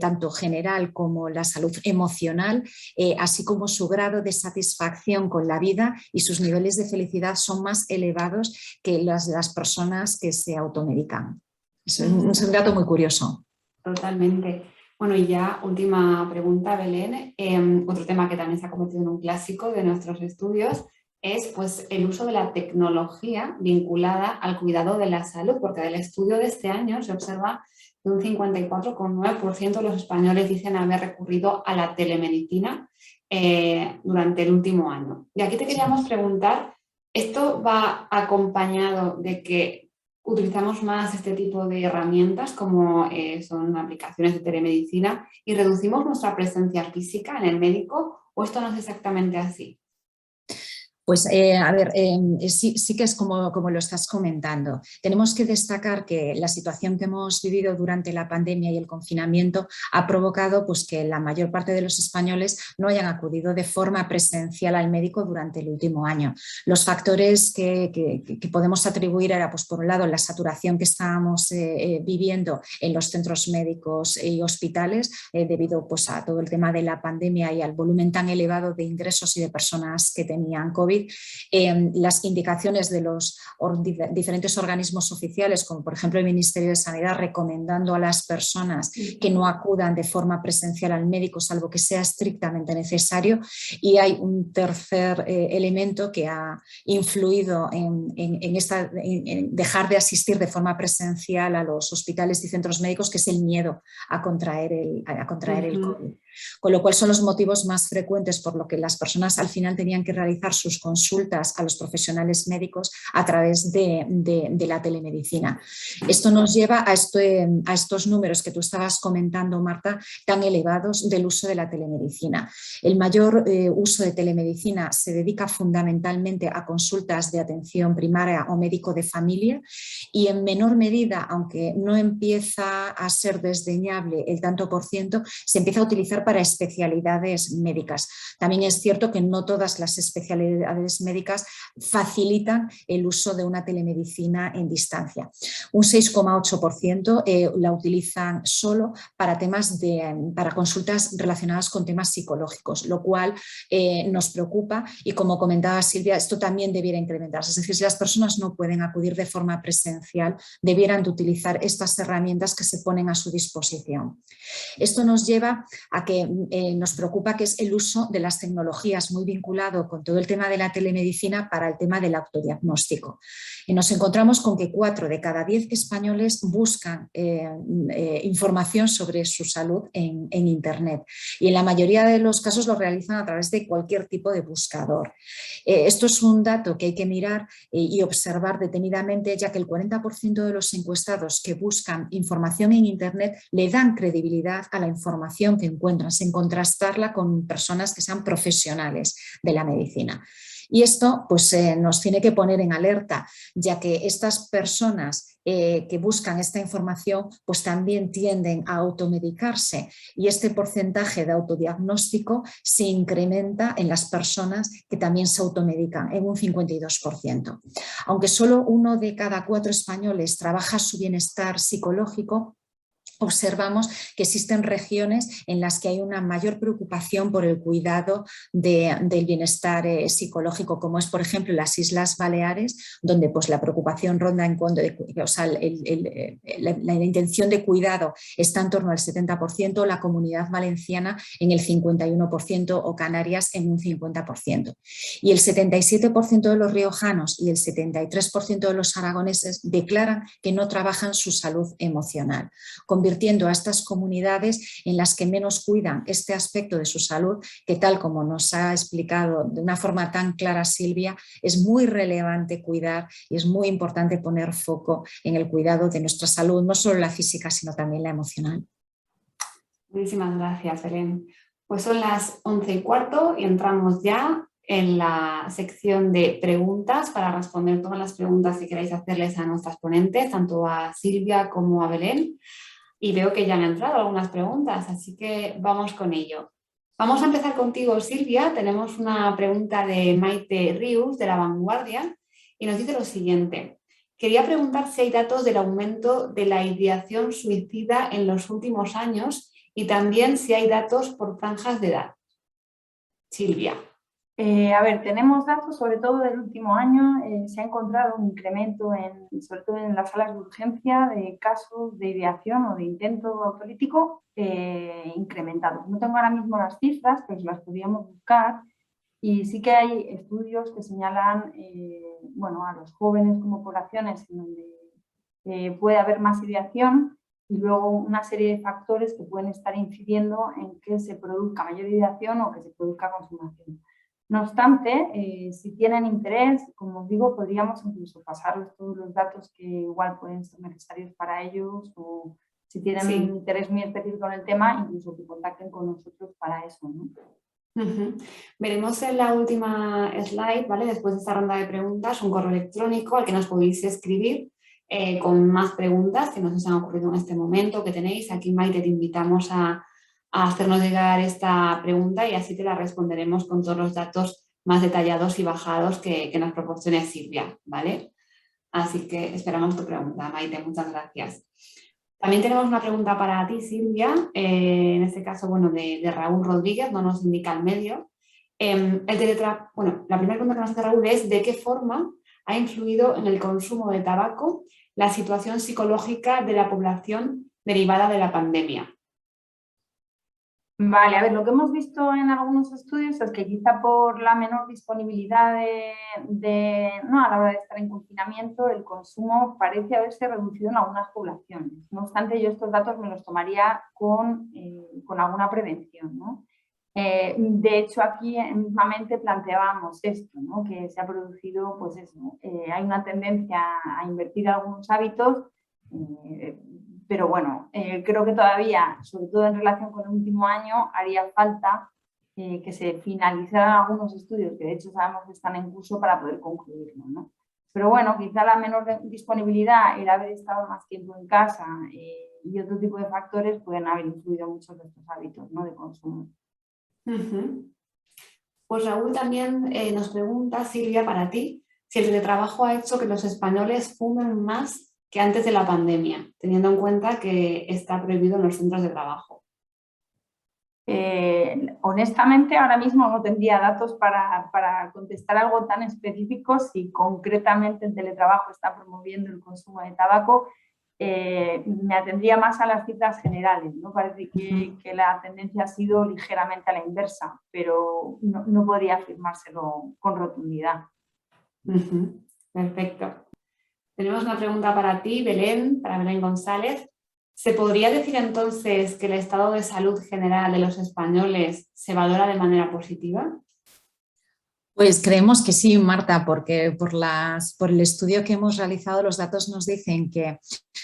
tanto general como la salud emocional, así como su grado de satisfacción con la vida y sus niveles de felicidad son más elevados que las personas que se automedican. Es un dato muy curioso. Totalmente. Bueno, y ya última pregunta, Belén. Otro tema que también se ha convertido en un clásico de nuestros estudios es pues, el uso de la tecnología vinculada al cuidado de la salud, porque del estudio de este año se observa que un 54,9% de los españoles dicen haber recurrido a la telemedicina durante el último año. Y aquí te queríamos preguntar, ¿esto va acompañado de que utilizamos más este tipo de herramientas como son aplicaciones de telemedicina y reducimos nuestra presencia física en el médico, o esto no es exactamente así? Pues a ver, sí que es como lo estás comentando. Tenemos que destacar que la situación que hemos vivido durante la pandemia y el confinamiento ha provocado pues, que la mayor parte de los españoles no hayan acudido de forma presencial al médico durante el último año. Los factores que podemos atribuir era, pues, por un lado, la saturación que estábamos viviendo en los centros médicos y hospitales debido pues, a todo el tema de la pandemia y al volumen tan elevado de ingresos y de personas que tenían COVID. Las indicaciones de los diferentes organismos oficiales, como por ejemplo el Ministerio de Sanidad, recomendando a las personas que no acudan de forma presencial al médico salvo que sea estrictamente necesario. Y hay un tercer elemento que ha influido en dejar de asistir de forma presencial a los hospitales y centros médicos, que es el miedo a contraer el COVID. Con lo cual son los motivos más frecuentes por lo que las personas al final tenían que realizar sus consultas a los profesionales médicos a través de la telemedicina. Esto nos lleva a estos números que tú estabas comentando, Marta, tan elevados del uso de la telemedicina. El mayor uso de telemedicina se dedica fundamentalmente a consultas de atención primaria o médico de familia, y en menor medida, aunque no empieza a ser desdeñable el tanto por ciento, se empieza a utilizar para especialidades médicas. También es cierto que no todas las especialidades médicas facilitan el uso de una telemedicina en distancia. Un 6,8% la utilizan solo para para consultas relacionadas con temas psicológicos, lo cual nos preocupa, y como comentaba Silvia, esto también debiera incrementarse. Es decir, si las personas no pueden acudir de forma presencial, debieran de utilizar estas herramientas que se ponen a su disposición. Esto nos lleva a que nos preocupa, que es el uso de las tecnologías, muy vinculado con todo el tema de la telemedicina para el tema del autodiagnóstico. Y nos encontramos con que 4 de cada 10 españoles buscan información sobre su salud en Internet, y en la mayoría de los casos lo realizan a través de cualquier tipo de buscador. Esto es un dato que hay que mirar y observar detenidamente, ya que el 40% de los encuestados que buscan información en Internet le dan credibilidad a la información que encuentran, sin contrastarla con personas que sean profesionales de la medicina. Y esto pues, nos tiene que poner en alerta, ya que estas personas que buscan esta información pues también tienden a automedicarse y este porcentaje de autodiagnóstico se incrementa en las personas que también se automedican en un 52%. Aunque solo 1 de cada 4 españoles trabaja su bienestar psicológico, observamos que existen regiones en las que hay una mayor preocupación por el cuidado del bienestar psicológico, como es, por ejemplo, las Islas Baleares, donde pues, la preocupación ronda en cuanto la intención de cuidado está en torno al 70%, la Comunidad Valenciana en el 51% o Canarias en un 50%. Y el 77% de los riojanos y el 73% de los aragoneses declaran que no trabajan su salud emocional, convirtiendo a estas comunidades en las que menos cuidan este aspecto de su salud, que tal como nos ha explicado de una forma tan clara Silvia, es muy relevante cuidar y es muy importante poner foco en el cuidado de nuestra salud, no solo la física, sino también la emocional. Muchísimas gracias, Belén. Pues son las 11:15 y entramos ya en la sección de preguntas para responder todas las preguntas que queráis hacerles a nuestras ponentes, tanto a Silvia como a Belén. Y veo que ya me han entrado algunas preguntas, así que vamos con ello. Vamos a empezar contigo, Silvia. Tenemos una pregunta de Maite Rius, de La Vanguardia, y nos dice lo siguiente. Quería preguntar si hay datos del aumento de la ideación suicida en los últimos años y también si hay datos por franjas de edad. Silvia. A ver, tenemos datos sobre todo del último año. Se ha encontrado un incremento, sobre todo en las salas de urgencia, de casos de ideación o de intento autolítico incrementados. No tengo ahora mismo las cifras, pero las podríamos buscar. Y sí que hay estudios que señalan a los jóvenes como poblaciones en donde puede haber más ideación y luego una serie de factores que pueden estar incidiendo en que se produzca mayor ideación o que se produzca consumación. No obstante, si tienen interés, como os digo, podríamos incluso pasarles todos los datos que igual pueden ser necesarios para ellos o si tienen un interés muy específico en el tema, incluso que contacten con nosotros para eso, ¿no? Veremos en la última slide, ¿vale? Después de esta ronda de preguntas, un correo electrónico al que nos podéis escribir con más preguntas que nos os han ocurrido en este momento, que tenéis. Aquí, Maite, te invitamos a hacernos llegar esta pregunta y así te la responderemos con todos los datos más detallados y bajados que nos proporcione Silvia, ¿vale? Así que esperamos tu pregunta, Maite. Muchas gracias. También tenemos una pregunta para ti, Silvia, en este caso, de Raúl Rodríguez, no nos indica el medio. La primera pregunta que nos hace Raúl es ¿de qué forma ha influido en el consumo de tabaco la situación psicológica de la población derivada de la pandemia? Vale, a ver, lo que hemos visto en algunos estudios es que quizá por la menor disponibilidad a la hora de estar en confinamiento, el consumo parece haberse reducido en algunas poblaciones. No obstante, yo estos datos me los tomaría con alguna prevención, ¿no? De hecho, aquí mismamente planteábamos esto, ¿no? Que se ha producido, pues eso, hay una tendencia a invertir algunos hábitos, pero bueno, creo que todavía, sobre todo en relación con el último año, haría falta que se finalizaran algunos estudios que de hecho sabemos que están en curso para poder concluirlo, ¿no? Pero bueno, quizá la menor disponibilidad, el haber estado más tiempo en casa y otro tipo de factores pueden haber influido mucho en estos hábitos, ¿no? De consumo. Pues Raúl también nos pregunta, Silvia, para ti, si el teletrabajo ha hecho que los españoles fumen más que antes de la pandemia, teniendo en cuenta que está prohibido en los centros de trabajo. Honestamente, ahora mismo no tendría datos para contestar algo tan específico si concretamente el teletrabajo está promoviendo el consumo de tabaco. Me atendría más a las cifras generales, ¿no? Parece que la tendencia ha sido ligeramente a la inversa, pero no podría afirmárselo con rotundidad. Perfecto. Tenemos una pregunta para ti, Belén, para Belén González. ¿Se podría decir entonces que el estado de salud general de los españoles se valora de manera positiva? Pues creemos que sí, Marta, porque por el estudio que hemos realizado los datos nos dicen que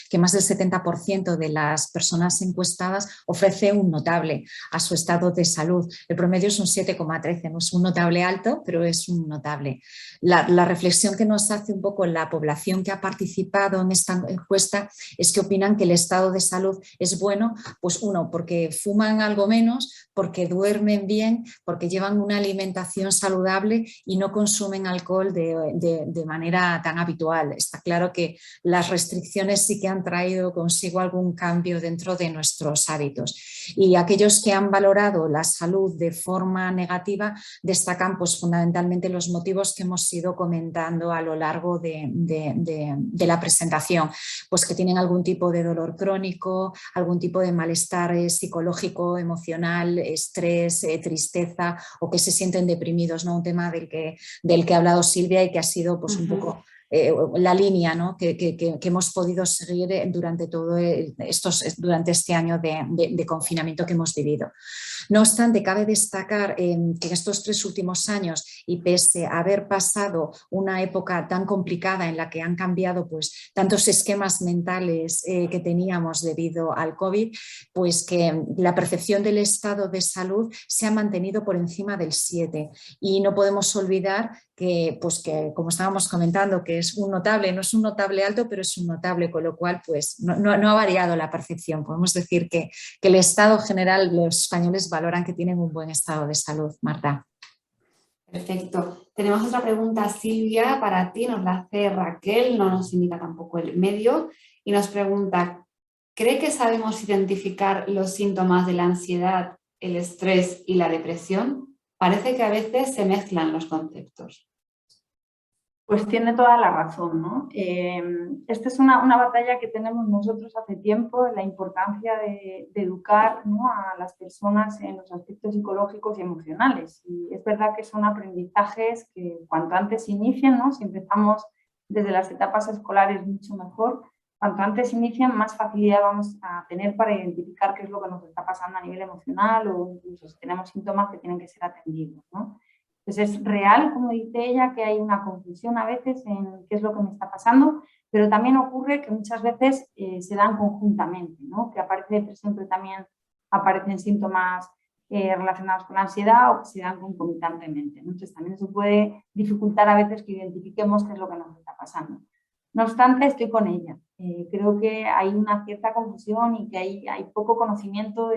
que más del 70% de las personas encuestadas ofrece un notable a su estado de salud. El promedio es un 7,13, no es un notable alto, pero es un notable. La reflexión que nos hace un poco la población que ha participado en esta encuesta es que opinan que el estado de salud es bueno, pues uno, porque fuman algo menos, porque duermen bien, porque llevan una alimentación saludable y no consumen alcohol de manera tan habitual. Está claro que las restricciones sí que han traído consigo algún cambio dentro de nuestros hábitos. Y aquellos que han valorado la salud de forma negativa destacan pues, fundamentalmente los motivos que hemos ido comentando a lo largo de la presentación, pues que tienen algún tipo de dolor crónico, algún tipo de malestar psicológico, emocional, estrés, tristeza o que se sienten deprimidos, ¿no? Un tema del que ha hablado Silvia y que ha sido pues, un poco la línea, ¿no? que hemos podido seguir durante este año de confinamiento que hemos vivido. No obstante, cabe destacar que en estos 3 últimos años y pese a haber pasado una época tan complicada en la que han cambiado pues, tantos esquemas mentales que teníamos debido al COVID, pues que la percepción del estado de salud se ha mantenido por encima del 7 y no podemos olvidar que como estábamos comentando, que es un notable, no es un notable alto, pero es un notable, con lo cual pues, no ha variado la percepción. Podemos decir que el estado general, los españoles valoran que tienen un buen estado de salud. Marta. Perfecto. Tenemos otra pregunta, Silvia, para ti, nos la hace Raquel, no nos indica tampoco el medio, y nos pregunta, ¿cree que sabemos identificar los síntomas de la ansiedad, el estrés y la depresión? Parece que a veces se mezclan los conceptos. Pues tiene toda la razón, ¿no? Esta es una batalla que tenemos nosotros hace tiempo, la importancia de educar, ¿no?, a las personas en los aspectos psicológicos y emocionales. Y es verdad que son aprendizajes que cuanto antes inician, ¿no? Si empezamos desde las etapas escolares mucho mejor, cuanto antes inician más facilidad vamos a tener para identificar qué es lo que nos está pasando a nivel emocional o incluso si tenemos síntomas que tienen que ser atendidos, ¿no? Entonces es real, como dice ella, que hay una confusión a veces en qué es lo que me está pasando, pero también ocurre que muchas veces se dan conjuntamente, ¿no? Que siempre también aparecen síntomas relacionados con la ansiedad o que se dan concomitantemente, ¿no? Entonces también eso puede dificultar a veces que identifiquemos qué es lo que nos está pasando. No obstante, estoy con ella. Creo que hay una cierta confusión y que hay poco conocimiento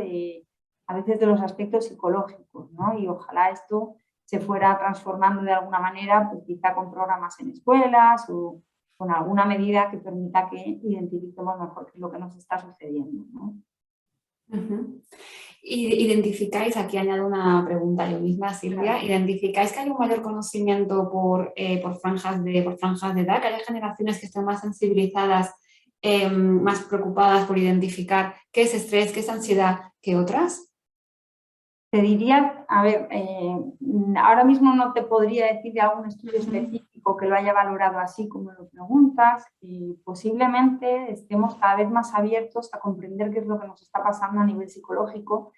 a veces de los aspectos psicológicos, ¿no? Y ojalá esto se fuera transformando de alguna manera, pues quizá con programas en escuelas o con alguna medida que permita que identifiquemos mejor qué es lo que nos está sucediendo, ¿no? ¿Identificáis, aquí añado una pregunta yo misma, Silvia, ¿identificáis que hay un mayor conocimiento por franjas de edad, que haya generaciones que estén más sensibilizadas, más preocupadas por identificar qué es estrés, qué es ansiedad que otras? Te diría, a ver, ahora mismo no te podría decir de algún estudio específico que lo haya valorado así como lo preguntas, y posiblemente estemos cada vez más abiertos a comprender qué es lo que nos está pasando a nivel psicológico.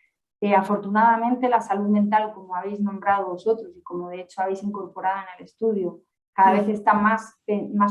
Afortunadamente la salud mental, como habéis nombrado vosotros y como de hecho habéis incorporado en el estudio, cada vez está más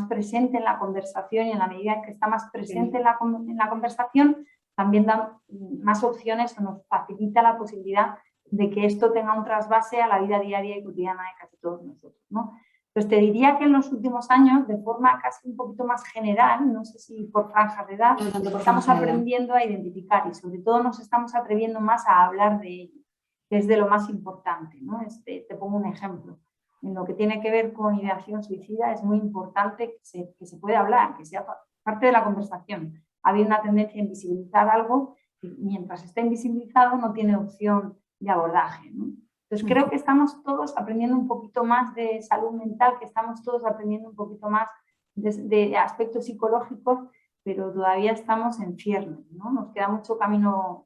presente en la conversación y en la medida que está más presente en la conversación, también da más opciones o nos facilita la posibilidad de que esto tenga un trasvase a la vida diaria y cotidiana de casi todos nosotros, ¿no? Entonces te diría que en los últimos años, de forma casi un poquito más general, no sé si por franjas de edad, estamos aprendiendo a identificar y sobre todo nos estamos atreviendo más a hablar de ello, que es de lo más importante, ¿no? Te pongo un ejemplo. En lo que tiene que ver con ideación suicida es muy importante que se pueda hablar, que sea parte de la conversación. Ha habido una tendencia a invisibilizar algo y mientras está invisibilizado no tiene opción de abordaje, ¿no? Entonces creo que estamos todos aprendiendo un poquito más de salud mental, que estamos todos aprendiendo un poquito más de aspectos psicológicos, pero todavía estamos en ciernes, ¿no? Nos queda mucho camino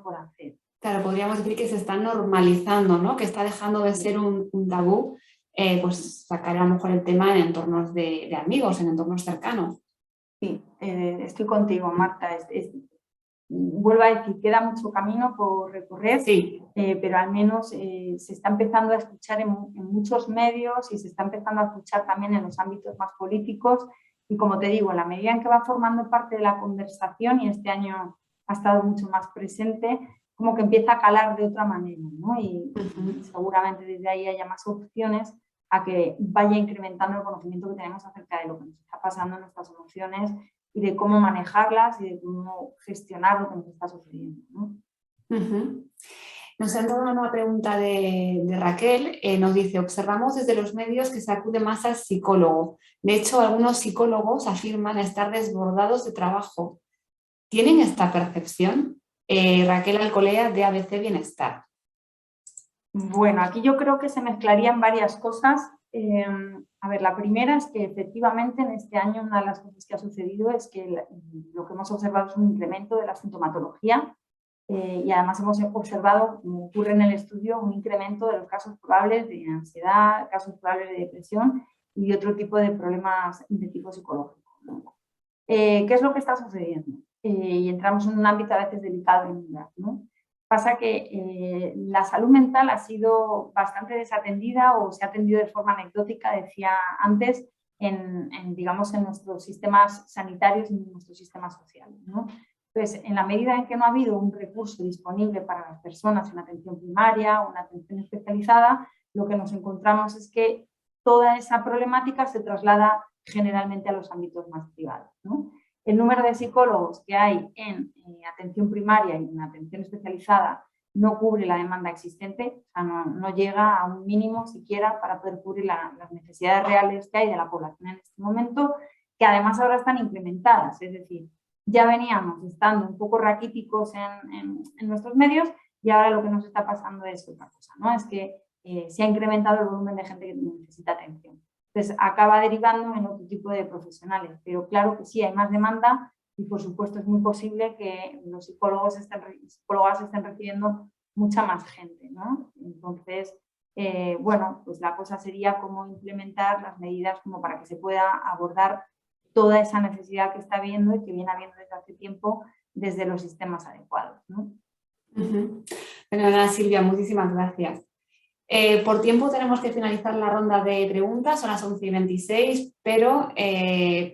por hacer. Claro, podríamos decir que se está normalizando, ¿no? Que está dejando de ser un tabú, pues sacar a lo mejor el tema en entornos de amigos, en entornos cercanos. Sí, estoy contigo, Marta. Vuelvo a decir, queda mucho camino por recorrer, sí. Pero al menos se está empezando a escuchar en muchos medios y se está empezando a escuchar también en los ámbitos más políticos Y como te digo, en la medida en que va formando parte de la conversación, y este año ha estado mucho más presente, como que empieza a calar de otra manera, ¿no? Y seguramente desde ahí haya más opciones a que vaya incrementando el conocimiento que tenemos acerca de lo que nos está pasando en nuestras emociones y de cómo manejarlas y de cómo gestionar lo que nos está sucediendo, ¿no? Nos ha entrado una nueva pregunta de Raquel. Nos dice, observamos desde los medios que se acude más al psicólogo. De hecho, algunos psicólogos afirman estar desbordados de trabajo. ¿Tienen esta percepción? Raquel Alcolea, de ABC Bienestar. Bueno, aquí yo creo que se mezclarían varias cosas. A ver, la primera es que efectivamente en este año una de las cosas que ha sucedido es que lo que hemos observado es un incremento de la sintomatología y además hemos observado, como ocurre en el estudio, un incremento de los casos probables de ansiedad, casos probables de depresión y otro tipo de problemas de tipo psicológico, ¿no? ¿Qué es lo que está sucediendo? Y entramos en un ámbito a veces delicado en mirar, ¿no? Pasa que la salud mental ha sido bastante desatendida o se ha atendido de forma anecdótica, decía antes, digamos, en nuestros sistemas sanitarios y en nuestros sistemas sociales, ¿no? Entonces, en la medida en que no ha habido un recurso disponible para las personas, una atención primaria, una atención especializada, lo que nos encontramos es que toda esa problemática se traslada generalmente a los ámbitos más privados, ¿no? El número de psicólogos que hay en atención primaria y en atención especializada no cubre la demanda existente, o sea, no llega a un mínimo siquiera para poder cubrir las necesidades reales que hay de la población en este momento, que además ahora están implementadas, es decir, ya veníamos estando un poco raquíticos en nuestros medios y ahora lo que nos está pasando es otra cosa, ¿no? Es que se ha incrementado el volumen de gente que necesita atención. Entonces, acaba derivando en otro tipo de profesionales, pero claro que sí, hay más demanda y por supuesto es muy posible que los psicólogas estén recibiendo mucha más gente, ¿no? Entonces, bueno, pues la cosa sería cómo implementar las medidas como para que se pueda abordar toda esa necesidad que está habiendo y que viene habiendo desde hace tiempo desde los sistemas adecuados, ¿no? Bueno, Silvia, muchísimas gracias. Por tiempo tenemos que finalizar la ronda de preguntas, son las 11:26, pero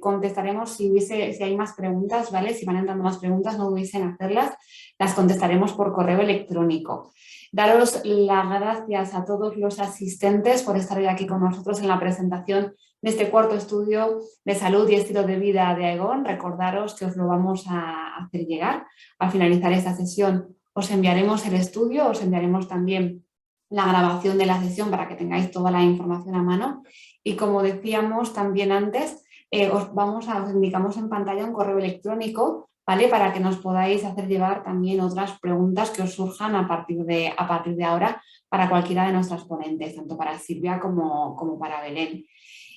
contestaremos si hay más preguntas, ¿vale? Si van entrando más preguntas, no dudéis en hacerlas, las contestaremos por correo electrónico. Daros las gracias a todos los asistentes por estar hoy aquí con nosotros en la presentación de este cuarto estudio de salud y estilo de vida de Aegon. Recordaros que os lo vamos a hacer llegar. Al finalizar esta sesión os enviaremos el estudio, os enviaremos también la grabación de la sesión para que tengáis toda la información a mano y como decíamos también antes, os indicamos en pantalla un correo electrónico, ¿vale? Para que nos podáis hacer llegar también otras preguntas que os surjan a partir de ahora para cualquiera de nuestras ponentes, tanto para Silvia como para Belén.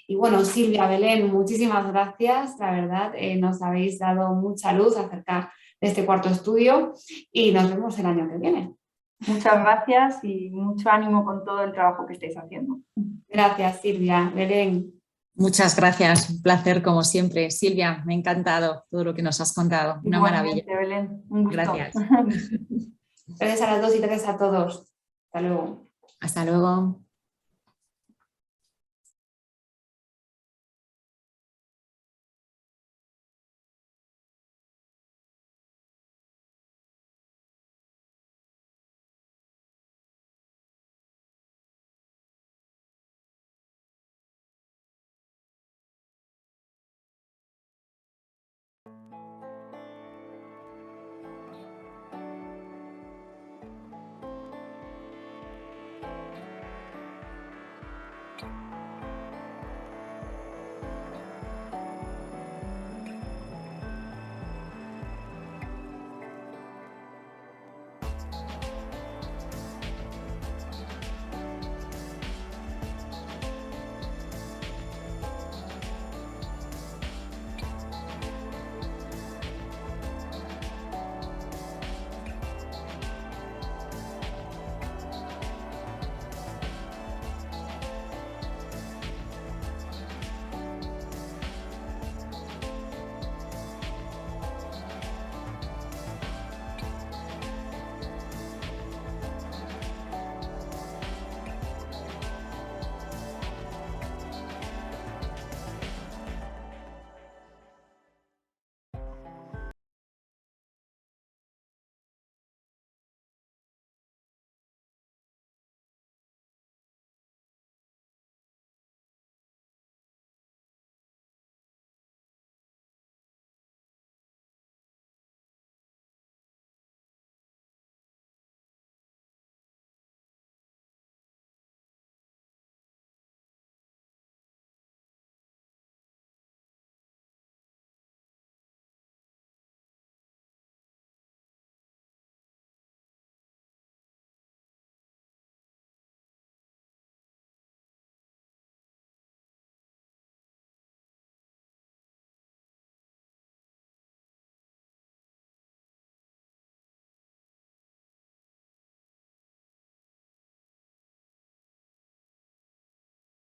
Y bueno, Silvia, Belén, muchísimas gracias, la verdad, nos habéis dado mucha luz acerca de este cuarto estudio y nos vemos el año que viene. Muchas gracias y mucho ánimo con todo el trabajo que estáis haciendo. Gracias, Silvia. Belén. Muchas gracias, un placer como siempre. Silvia, me ha encantado todo lo que nos has contado, una maravilla. Belén, un gusto. Gracias. Gracias a las dos y gracias a todos. Hasta luego. Hasta luego.